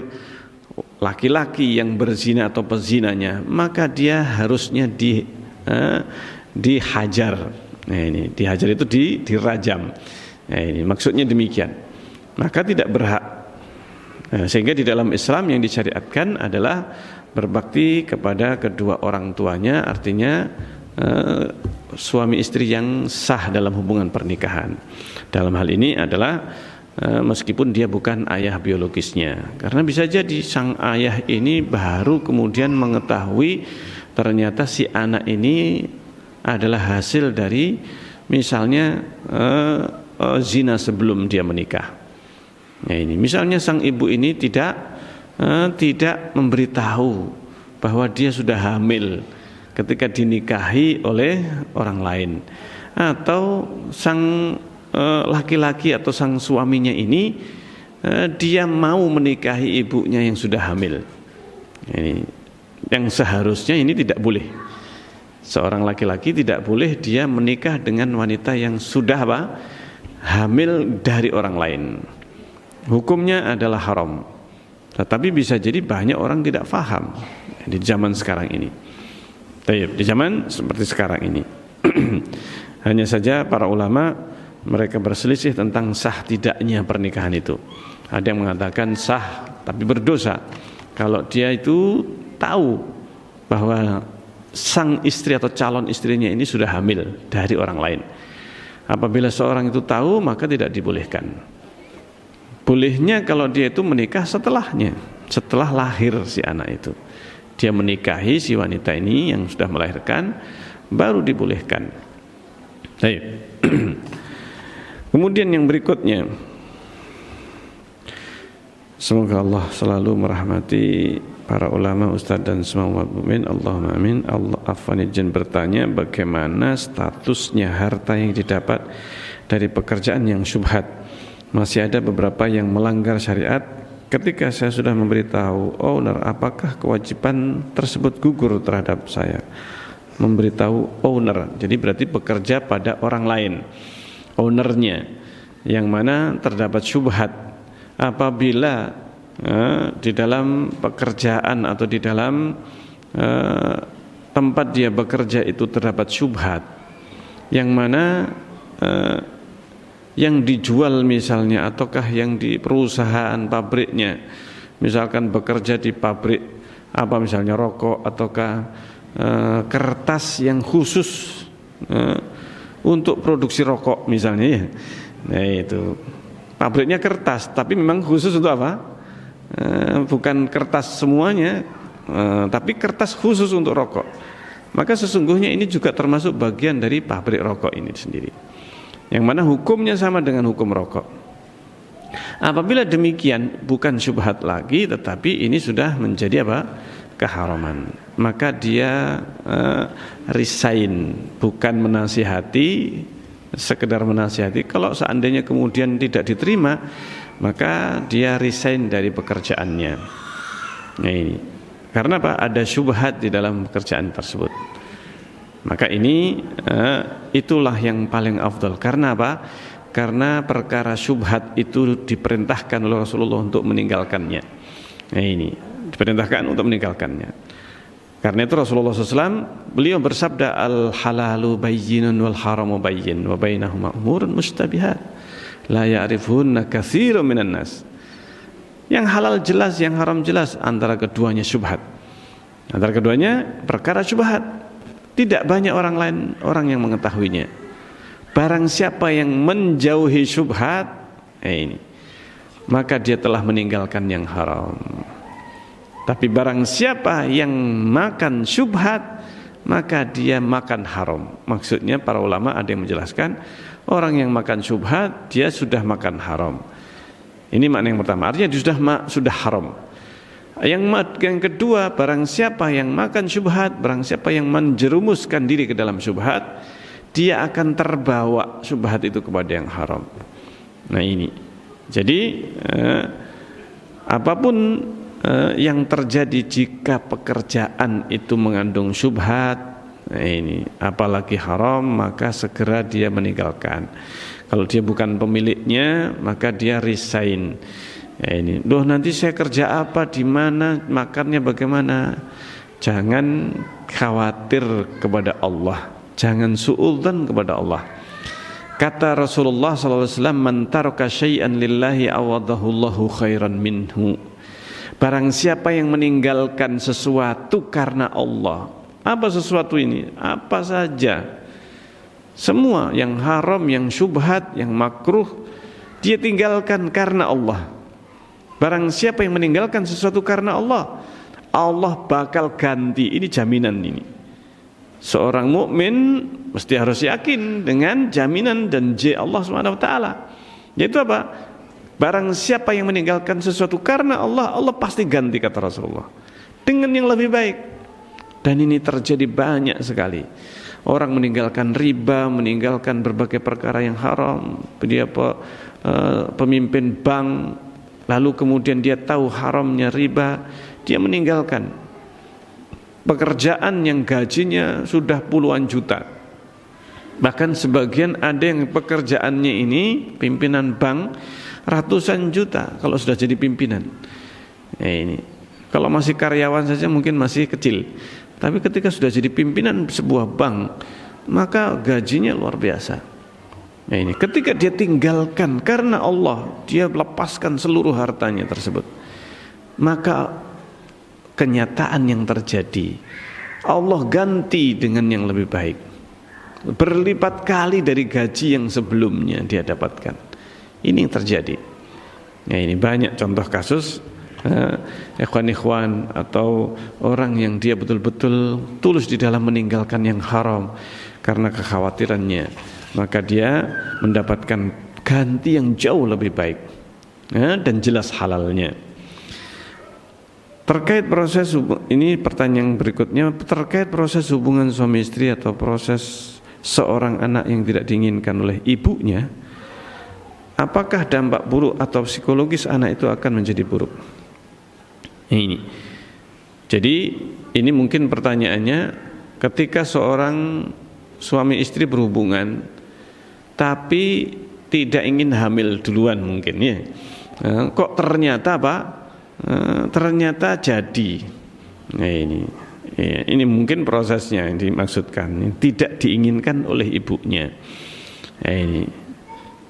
laki-laki yang berzina atau pezinanya, maka dia harusnya dihajar. Nah, ini dihajar itu dirajam. Nah, ini maksudnya demikian. Maka tidak berhak. Sehingga di dalam Islam yang disyariatkan adalah berbakti kepada kedua orang tuanya, artinya suami istri yang sah dalam hubungan pernikahan. Dalam hal ini adalah meskipun dia bukan ayah biologisnya, karena bisa jadi sang ayah ini baru kemudian mengetahui ternyata si anak ini adalah hasil dari misalnya zina sebelum dia menikah. Nah, ini misalnya sang ibu ini tidak memberitahu bahwa dia sudah hamil ketika dinikahi oleh orang lain, atau sang laki-laki atau sang suaminya ini dia mau menikahi ibunya yang sudah hamil. Ini yang seharusnya ini tidak boleh. Seorang laki-laki tidak boleh dia menikah dengan wanita yang sudah hamil dari orang lain. Hukumnya adalah haram. Tetapi bisa jadi banyak orang tidak faham di zaman sekarang ini. Di zaman seperti sekarang ini. Hanya saja para ulama mereka berselisih tentang sah tidaknya pernikahan itu. Ada yang mengatakan sah tapi berdosa kalau dia itu tahu bahwa sang istri atau calon istrinya ini sudah hamil dari orang lain. Apabila seorang itu tahu, maka tidak dibolehkan. Bolehnya kalau dia itu menikah setelahnya, setelah lahir si anak itu. Dia menikahi si wanita ini yang sudah melahirkan, baru dibolehkan. Baik. Kemudian yang berikutnya, semoga Allah selalu merahmati para ulama, ustaz dan semua umat mukmin. Allahumma amin. Allah afwan izin bertanya, bagaimana statusnya harta yang didapat dari pekerjaan yang syubhat? Masih ada beberapa yang melanggar syariat. Ketika saya sudah memberitahu owner, apakah kewajiban tersebut gugur terhadap saya? Memberitahu owner, jadi berarti bekerja pada orang lain, ownernya, yang mana terdapat syubhat. Apabila di dalam pekerjaan atau di dalam tempat dia bekerja itu terdapat syubhat, yang mana yang dijual misalnya, ataukah yang di perusahaan pabriknya, misalkan bekerja di pabrik apa misalnya rokok, ataukah kertas yang khusus untuk produksi rokok misalnya ya. Nah itu pabriknya kertas, tapi memang khusus untuk apa? Bukan kertas semuanya, tapi kertas khusus untuk rokok. Maka sesungguhnya ini juga termasuk bagian dari pabrik rokok ini sendiri, yang mana hukumnya sama dengan hukum rokok. Apabila demikian bukan syubhat lagi, tetapi ini sudah menjadi apa? Keharaman. Maka dia resign, bukan menasihati, sekedar menasihati. Kalau seandainya kemudian tidak diterima, maka dia resign dari pekerjaannya. Nah ini, karena apa? Ada syubhat di dalam pekerjaan tersebut. Maka ini itulah yang paling afdal. Karena apa? Karena perkara syubhat itu diperintahkan oleh Rasulullah untuk meninggalkannya. Nah ini, diperintahkan untuk meninggalkannya. Karena itu Rasulullah SAW beliau bersabda, al halalu bayyinun wal haramu bayyin wa bainahuma umurun mustabihat la ya'rifuna katsirun minan nas. Yang halal jelas, yang haram jelas, antara keduanya syubhat. Antara keduanya perkara syubhat. Tidak banyak orang yang mengetahuinya. Barang siapa yang menjauhi syubhat, ini, maka dia telah meninggalkan yang haram. Tapi barang siapa yang makan syubhat, maka dia makan haram. Maksudnya para ulama ada yang menjelaskan, orang yang makan syubhat dia sudah makan haram. Ini makna yang pertama, artinya dia sudah haram. Yang kedua, barang siapa yang makan syubhat, barang siapa yang menjerumuskan diri ke dalam syubhat, dia akan terbawa syubhat itu kepada yang haram. Nah ini, jadi apapun yang terjadi jika pekerjaan itu mengandung syubhat, nah ini, apalagi haram, maka segera dia meninggalkan. Kalau dia bukan pemiliknya, maka dia resign. Nah ini, nanti saya kerja apa, di mana, makannya bagaimana? Jangan khawatir kepada Allah, jangan suudzon kepada Allah. Kata Rasulullah SAW, man taraka syai'an lillahi awadahu Allahu khairan minhu. Barang siapa yang meninggalkan sesuatu karena Allah. Apa sesuatu ini? Apa saja. Semua yang haram, yang syubhat, yang makruh, dia tinggalkan karena Allah. Barang siapa yang meninggalkan sesuatu karena Allah, Allah bakal ganti. Ini jaminan ini. Seorang mukmin mesti harus yakin dengan jaminan dan janji Allah SWT. Yaitu apa? Barang siapa yang meninggalkan sesuatu karena Allah, Allah pasti ganti, kata Rasulullah, dengan yang lebih baik. Dan ini terjadi banyak sekali. Orang meninggalkan riba, meninggalkan berbagai perkara yang haram. Dia pemimpin bank, lalu kemudian dia tahu haramnya riba, dia meninggalkan pekerjaan yang gajinya sudah puluhan juta. Bahkan sebagian ada yang pekerjaannya ini pimpinan bank ratusan juta kalau sudah jadi pimpinan. Ini kalau masih karyawan saja mungkin masih kecil, tapi ketika sudah jadi pimpinan sebuah bank, maka gajinya luar biasa. Nah ini, ketika dia tinggalkan karena Allah, dia lepaskan seluruh hartanya tersebut, maka kenyataan yang terjadi, Allah ganti dengan yang lebih baik, berlipat kali dari gaji yang sebelumnya dia dapatkan. Ini yang terjadi. Nah ini banyak contoh kasus ikhwan-ikhwan atau orang yang dia betul-betul tulus di dalam meninggalkan yang haram karena kekhawatirannya, maka dia mendapatkan ganti yang jauh lebih baik dan jelas halalnya. Terkait proses ini, pertanyaan berikutnya terkait proses hubungan suami istri atau proses seorang anak yang tidak diinginkan oleh ibunya, apakah dampak buruk atau psikologis anak itu akan menjadi buruk? Ini. Jadi ini mungkin pertanyaannya, ketika seorang suami istri berhubungan tapi tidak ingin hamil duluan mungkin ya. Kok ternyata apa? Ternyata jadi. Nah ini mungkin prosesnya yang dimaksudkan, tidak diinginkan oleh ibunya. Nah ini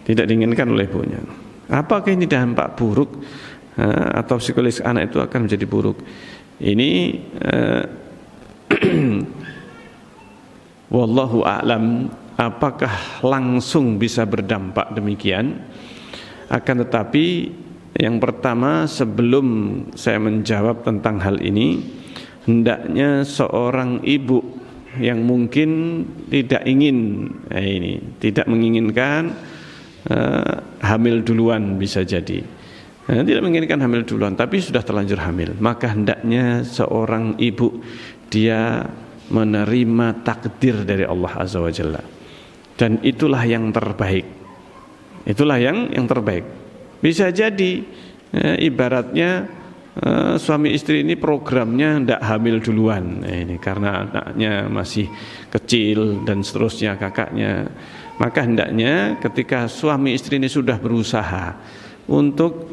tidak diinginkan oleh ibunya. Apakah ini dampak buruk atau psikologis anak itu akan menjadi buruk? Ini Wallahu a'lam, apakah langsung bisa berdampak demikian? Akan tetapi yang pertama, sebelum saya menjawab tentang hal ini, hendaknya seorang ibu yang mungkin tidak ingin tidak menginginkan hamil duluan, bisa jadi tidak menginginkan hamil duluan tapi sudah terlanjur hamil, maka hendaknya seorang ibu dia menerima takdir dari Allah Azza wa Jalla, dan itulah yang terbaik. Itulah yang terbaik. Bisa jadi ibaratnya suami istri ini programnya tidak hamil duluan, ini karena anaknya masih kecil dan seterusnya, kakaknya. Maka hendaknya ketika suami istri ini sudah berusaha untuk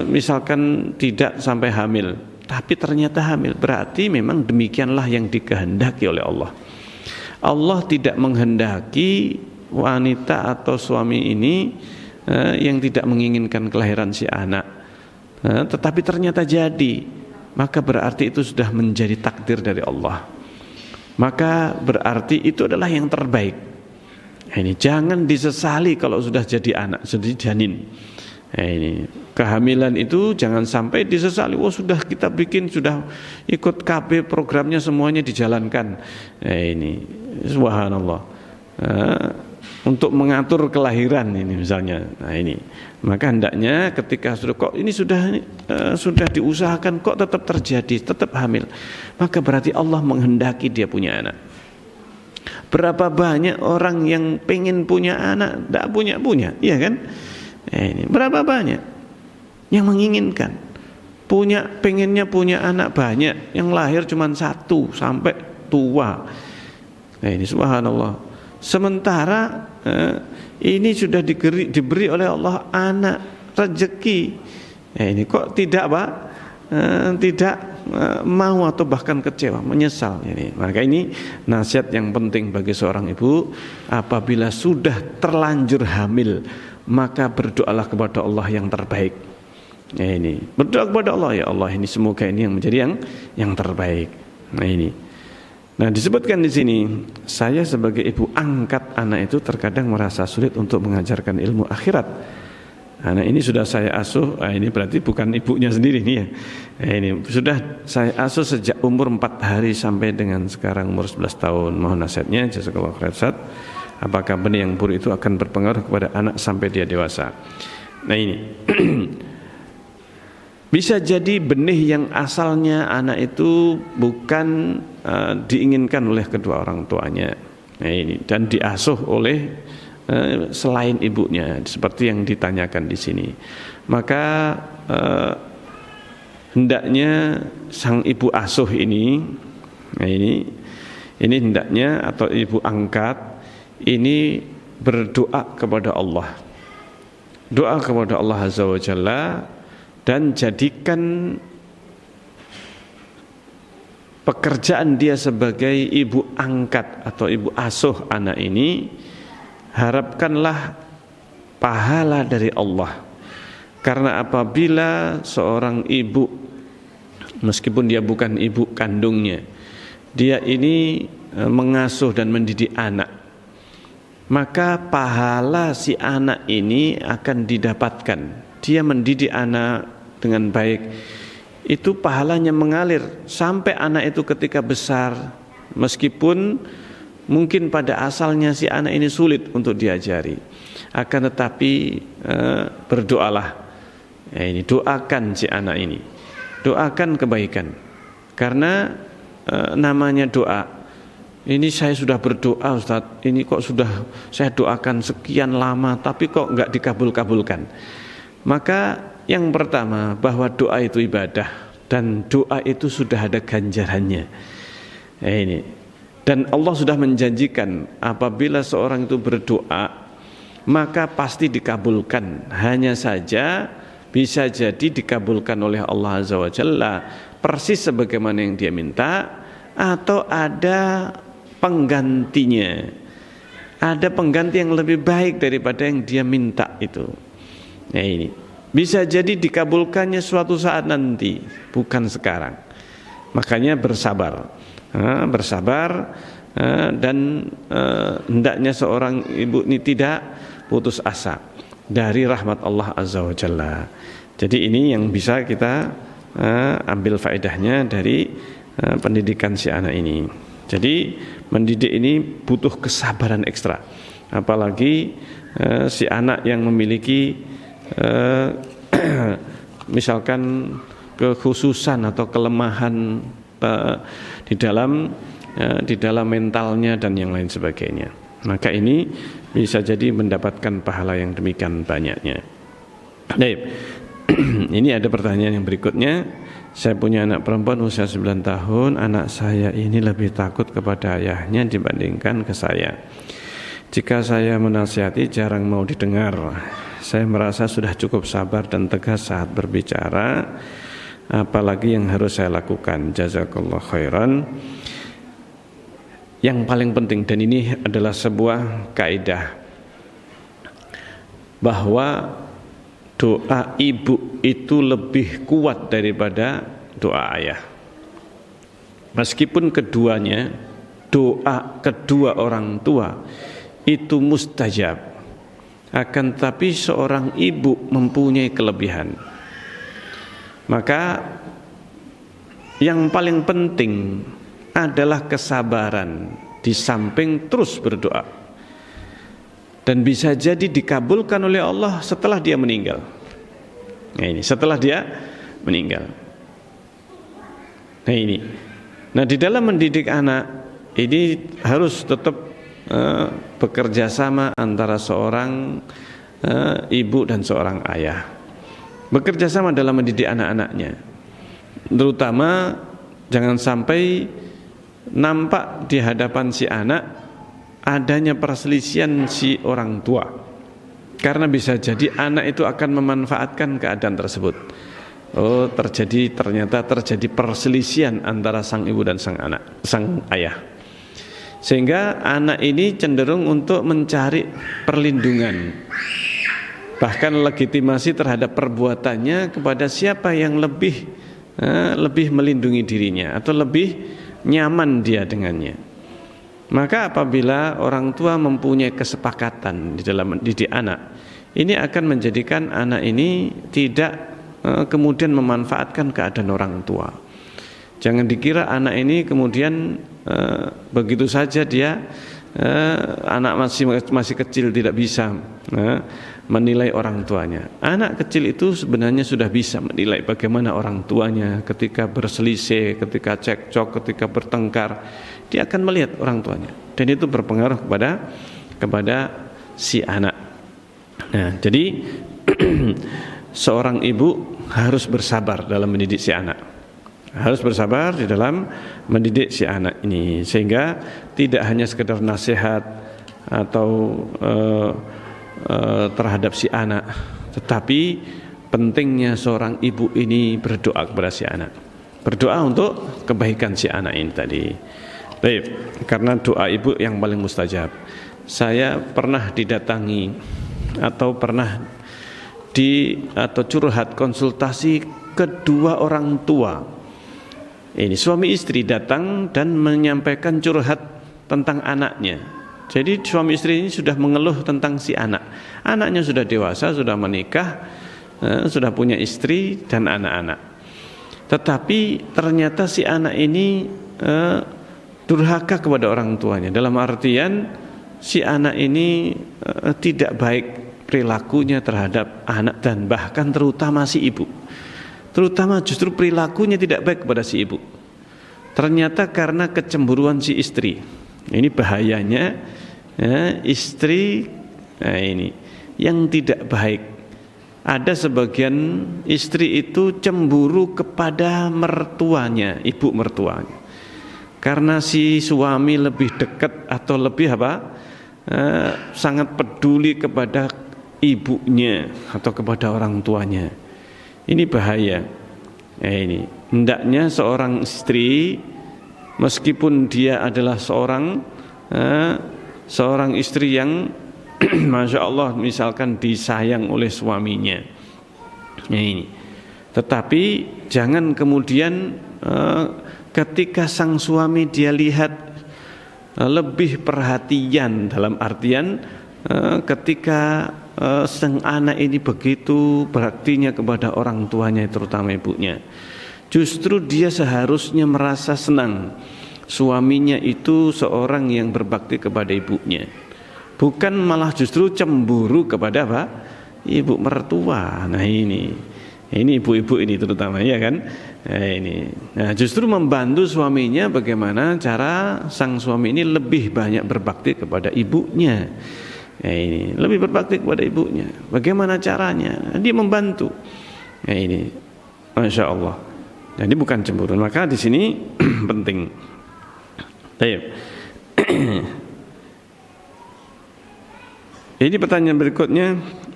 misalkan tidak sampai hamil, tapi ternyata hamil, berarti memang demikianlah yang dikehendaki oleh Allah. Allah tidak menghendaki wanita atau suami ini yang tidak menginginkan kelahiran si anak, tetapi ternyata jadi, maka berarti itu sudah menjadi takdir dari Allah, maka berarti itu adalah yang terbaik. Ini jangan disesali kalau sudah jadi anak, jadi janin. Ini kehamilan itu jangan sampai disesali. Oh sudah kita bikin, sudah ikut KB programnya semuanya dijalankan. Ini subhanallah, untuk mengatur kelahiran ini misalnya. Nah ini, maka hendaknya ketika ini sudah diusahakan kok tetap terjadi, tetap hamil, maka berarti Allah menghendaki dia punya anak. Berapa banyak orang yang pengen punya anak tidak punya, iya kan? Ini berapa banyak yang menginginkan pengennya punya anak banyak, yang lahir cuma satu sampai tua. Ini subhanallah. Sementara ini sudah diberi oleh Allah anak rezeki. Ini kok tidak Pak? Tidak mau atau bahkan kecewa, menyesal. Maka ini nasihat yang penting bagi seorang ibu. Apabila sudah terlanjur hamil, maka berdoalah kepada Allah yang terbaik. Ini berdoa kepada Allah, ya Allah ini semoga ini yang menjadi yang terbaik. Nah disebutkan di sini, saya sebagai ibu angkat anak itu terkadang merasa sulit untuk mengajarkan ilmu akhirat. Anak ini sudah saya asuh, ini berarti bukan ibunya sendiri nih ya. Ini sudah saya asuh sejak umur 4 hari sampai dengan sekarang umur 11 tahun. Mohon nasihatnya, jazakallahu khairan. Apakah benih yang buruk itu akan berpengaruh kepada anak sampai dia dewasa? Nah ini bisa jadi benih yang asalnya anak itu bukan diinginkan oleh kedua orang tuanya. Nah ini, dan diasuh oleh selain ibunya, seperti yang ditanyakan di sini. Maka hendaknya sang ibu asuh ini, nah ini hendaknya atau ibu angkat ini berdoa kepada Allah, doa kepada Allah Azza wa Jalla, dan jadikan pekerjaan dia sebagai ibu angkat atau ibu asuh anak ini, harapkanlah pahala dari Allah. Karena apabila seorang ibu, meskipun dia bukan ibu kandungnya, dia ini mengasuh dan mendidik anak, maka pahala si anak ini akan didapatkan. Dia mendidik anak dengan baik, itu pahalanya mengalir sampai anak itu ketika besar, meskipun mungkin pada asalnya si anak ini sulit untuk diajari, akan tetapi berdoalah. Ini doakan si anak ini, doakan kebaikan, karena namanya doa. Ini saya sudah berdoa Ustaz, ini kok sudah saya doakan sekian lama tapi kok enggak dikabul-kabulkan. Maka yang pertama, bahwa doa itu ibadah dan doa itu sudah ada ganjarannya. Ini, dan Allah sudah menjanjikan apabila seorang itu berdoa maka pasti dikabulkan. Hanya saja bisa jadi dikabulkan oleh Allah Azza wa Jalla persis sebagaimana yang dia minta, atau ada penggantinya, ada pengganti yang lebih baik daripada yang dia minta itu. Nah ini bisa jadi dikabulkannya suatu saat nanti, bukan sekarang. Makanya bersabar, bersabar dan hendaknya seorang ibu ini tidak putus asa dari rahmat Allah Azza wa Jalla. Jadi ini yang bisa kita ambil faedahnya dari pendidikan si anak ini. Jadi mendidik ini butuh kesabaran ekstra, apalagi si anak yang memiliki misalkan kekhususan atau kelemahan di dalam mentalnya dan yang lain sebagainya. Maka ini bisa jadi mendapatkan pahala yang demikian banyaknya. Baik. Ini ada pertanyaan yang berikutnya. Saya punya anak perempuan usia 9 tahun. Anak saya ini lebih takut kepada ayahnya dibandingkan ke saya. Jika saya menasihati jarang mau didengar. Saya merasa sudah cukup sabar dan tegas saat berbicara. Apalagi yang harus saya lakukan? Jazakallah khairan. Yang paling penting, dan ini adalah sebuah kaidah, bahwa doa ibu itu lebih kuat daripada doa ayah. Meskipun keduanya, doa kedua orang tua itu mustajab, akan tetapi seorang ibu mempunyai kelebihan. Maka yang paling penting adalah kesabaran di samping terus berdoa, dan bisa jadi dikabulkan oleh Allah setelah dia meninggal. Nah ini setelah dia meninggal. Nah di dalam mendidik anak ini harus tetap bekerja sama antara seorang ibu dan seorang ayah. Bekerja sama dalam mendidik anak-anaknya, terutama jangan sampai nampak di hadapan si anak adanya perselisihan si orang tua, karena bisa jadi anak itu akan memanfaatkan keadaan tersebut. Ternyata terjadi perselisihan antara sang ibu dan sang ayah, sehingga anak ini cenderung untuk mencari perlindungan, bahkan legitimasi terhadap perbuatannya kepada siapa yang lebih melindungi dirinya atau lebih nyaman dia dengannya. Maka apabila orang tua mempunyai kesepakatan di dalam mendidik anak, ini akan menjadikan anak ini tidak kemudian memanfaatkan keadaan orang tua. Jangan dikira anak ini kemudian begitu saja dia anak masih kecil tidak bisa menilai orang tuanya. Anak kecil itu sebenarnya sudah bisa menilai bagaimana orang tuanya ketika berselisih, ketika cekcok, ketika bertengkar. Dia akan melihat orang tuanya, dan itu berpengaruh kepada si anak. Nah, jadi seorang ibu harus bersabar dalam mendidik si anak. Harus bersabar di dalam mendidik si anak ini, sehingga tidak hanya sekedar nasihat atau terhadap si anak, tetapi pentingnya seorang ibu ini berdoa kepada si anak, berdoa untuk kebaikan si anak ini tadi. Baik, karena doa ibu yang paling mustajab. Saya pernah didatangi atau curhat konsultasi kedua orang tua. Ini suami istri datang dan menyampaikan curhat tentang anaknya. Jadi suami istri ini sudah mengeluh tentang si anak. Anaknya sudah dewasa, sudah menikah, sudah punya istri dan anak-anak. Tetapi ternyata si anak ini durhaka kepada orang tuanya. Dalam artian si anak ini tidak baik perilakunya terhadap anak, dan bahkan terutama si ibu. Terutama justru perilakunya tidak baik kepada si ibu. Ternyata karena kecemburuan si istri. Ini bahayanya istri ini yang tidak baik. Ada sebagian istri itu cemburu kepada mertuanya, ibu mertuanya, karena si suami lebih dekat atau lebih sangat peduli kepada ibunya atau kepada orang tuanya. Ini bahaya. Ini hendaknya seorang istri, meskipun dia adalah seorang istri yang Masya Allah misalkan disayang oleh suaminya, tetapi jangan kemudian ketika sang suami dia lihat lebih perhatian dalam artian ketika sang anak ini begitu beraktinya kepada orang tuanya, terutama ibunya. Justru dia seharusnya merasa senang suaminya itu seorang yang berbakti kepada ibunya, bukan malah justru cemburu kepada apa? Ibu mertua. Nah ini ibu-ibu ini terutama, ya kan? Nah, justru membantu suaminya bagaimana cara sang suami ini lebih banyak berbakti kepada ibunya. Ini lebih berbakti kepada ibunya. Bagaimana caranya? Dia membantu. Ini, masya Allah. Jadi bukan cemburu. Maka di sini penting. Baik. Ini pertanyaan berikutnya.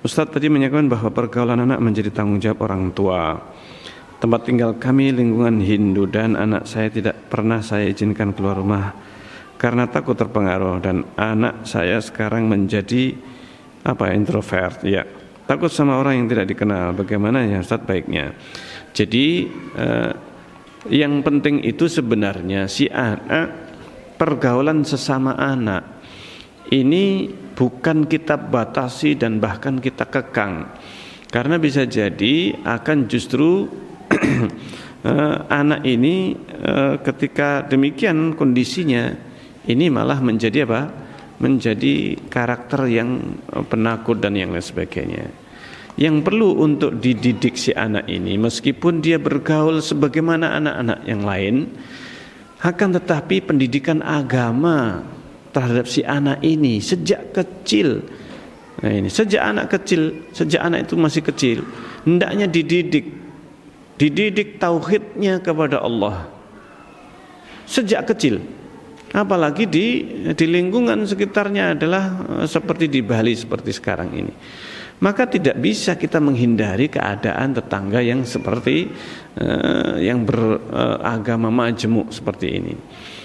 Ustadz tadi menyatakan bahwa pergaulan anak menjadi tanggung jawab orang tua. Tempat tinggal kami lingkungan Hindu dan anak saya tidak pernah saya izinkan keluar rumah karena takut terpengaruh, dan anak saya sekarang menjadi introvert, ya, takut sama orang yang tidak dikenal. Bagaimana ya Ustadz baiknya? Jadi yang penting itu sebenarnya si anak, pergaulan sesama anak ini bukan kita batasi dan bahkan kita kekang, karena bisa jadi akan justru anak ini ketika demikian kondisinya ini malah menjadi menjadi karakter yang penakut dan yang lain sebagainya. Yang perlu untuk dididik si anak ini, meskipun dia bergaul sebagaimana anak-anak yang lain, akan tetapi pendidikan agama terhadap si anak ini sejak kecil. Nah ini sejak anak itu masih kecil, hendaknya dididik tauhidnya kepada Allah sejak kecil. Apalagi di lingkungan sekitarnya adalah seperti di Bali seperti sekarang ini. Maka tidak bisa kita menghindari keadaan tetangga yang seperti yang beragama majemuk seperti ini.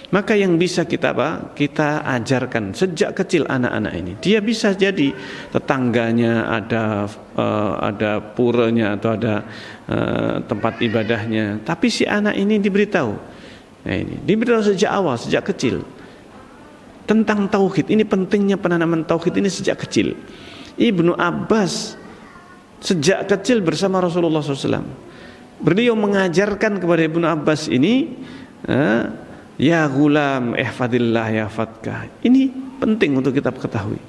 Maka yang bisa kita ajarkan sejak kecil anak-anak ini. Dia bisa jadi tetangganya ada puranya atau ada tempat ibadahnya, tapi si anak ini diberitahu. Nah ini diberitahu sejak awal, sejak kecil tentang tauhid. Ini pentingnya penanaman tauhid ini sejak kecil. Ibnu Abbas sejak kecil bersama Rasulullah SAW. Beliau mengajarkan kepada Ibnu Abbas ini, ya gulam ihfadillah yahfadka. Ini penting untuk kita ketahui.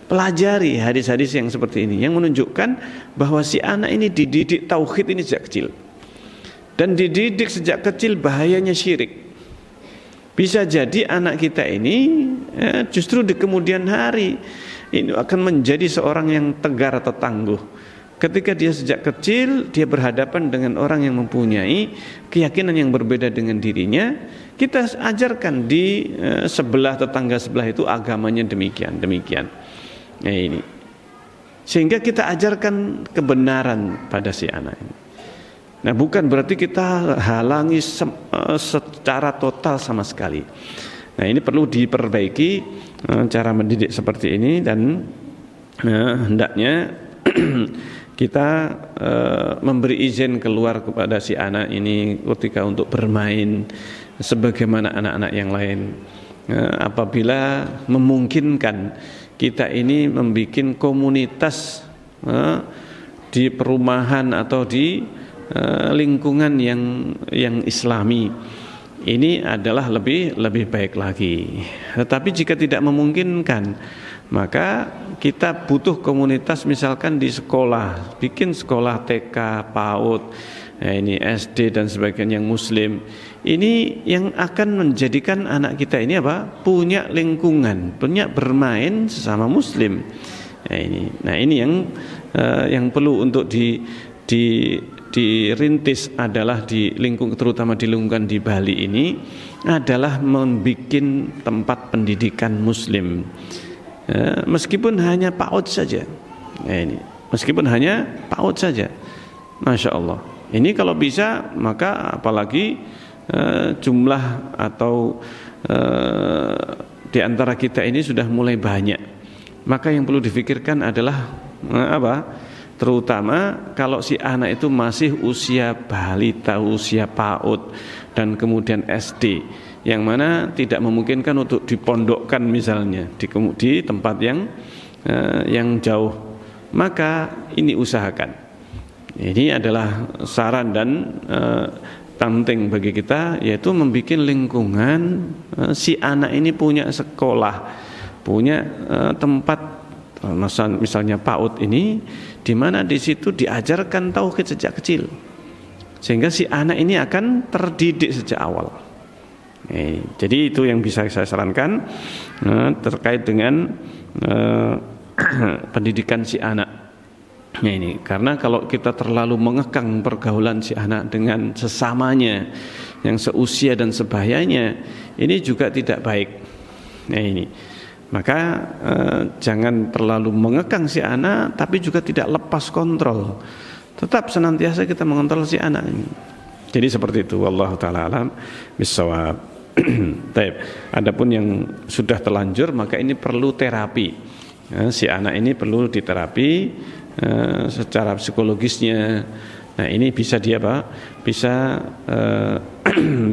Pelajari hadis-hadis yang seperti ini yang menunjukkan bahwa si anak ini dididik tauhid ini sejak kecil. Dan dididik sejak kecil bahayanya syirik. Bisa jadi anak kita ini justru di kemudian hari ini akan menjadi seorang yang tegar atau tangguh. Ketika dia sejak kecil dia berhadapan dengan orang yang mempunyai keyakinan yang berbeda dengan dirinya, kita ajarkan di sebelah tetangga sebelah itu agamanya demikian. Nah ini, sehingga kita ajarkan kebenaran pada si anak ini. Nah bukan berarti kita halangi secara total sama sekali. Nah ini perlu diperbaiki cara mendidik seperti ini, dan hendaknya kita memberi izin keluar kepada si anak ini ketika untuk bermain sebagaimana anak-anak yang lain. Apabila memungkinkan, kita ini membuat komunitas di perumahan atau di lingkungan yang islami, ini adalah lebih baik lagi. Tetapi jika tidak memungkinkan, maka kita butuh komunitas, misalkan di sekolah, bikin sekolah TK, PAUD, ini SD dan sebagainya yang muslim. Ini yang akan menjadikan anak kita ini punya lingkungan, punya bermain sesama muslim. Nah ini yang perlu untuk dirintis adalah terutama di lingkungan di Bali ini adalah membuat tempat pendidikan muslim. Meskipun hanya PAUD saja. Meskipun hanya PAUD saja. Masya Allah. Ini kalau bisa, maka apalagi jumlah atau di antara kita ini sudah mulai banyak. Maka yang perlu difikirkan adalah terutama kalau si anak itu masih usia balita, usia PAUD dan kemudian SD. yang mana tidak memungkinkan untuk dipondokkan misalnya di tempat yang jauh, maka ini usahakan. Ini adalah saran dan penting bagi kita, yaitu membuat lingkungan si anak ini punya sekolah, punya tempat, misalnya PAUD ini, di mana di situ diajarkan tauhid sejak kecil, sehingga si anak ini akan terdidik sejak awal. Jadi itu yang bisa saya sarankan terkait dengan pendidikan si anak. Ini karena kalau kita terlalu mengekang pergaulan si anak dengan sesamanya yang seusia dan sebayanya, ini juga tidak baik. Ini maka jangan terlalu mengekang si anak, tapi juga tidak lepas kontrol. Tetap senantiasa kita mengontrol si anak ini. Jadi seperti itu. Wallahu taala alam bissawab. Baik. Adapun yang sudah terlanjur, maka ini perlu terapi. Si anak ini perlu diterapi secara psikologisnya. Nah, ini bisa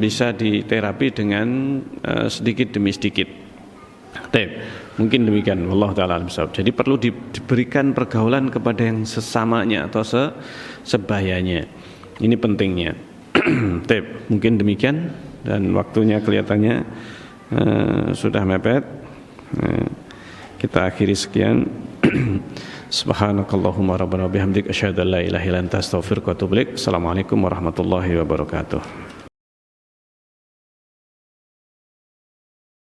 bisa diterapi dengan sedikit demi sedikit. Mungkin demikian. Wallahu taala alam bissawab. Jadi perlu diberikan pergaulan kepada yang sesamanya atau sebayanya. Ini pentingnya. Mungkin demikian, dan waktunya kelihatannya sudah mepet. Kita akhiri sekian. Subhanakallahumma rabbana bihamdik asyhadu an la ilaha illa anta astaghfiruka wa atubu ilaik. Assalamualaikum warahmatullahi wabarakatuh.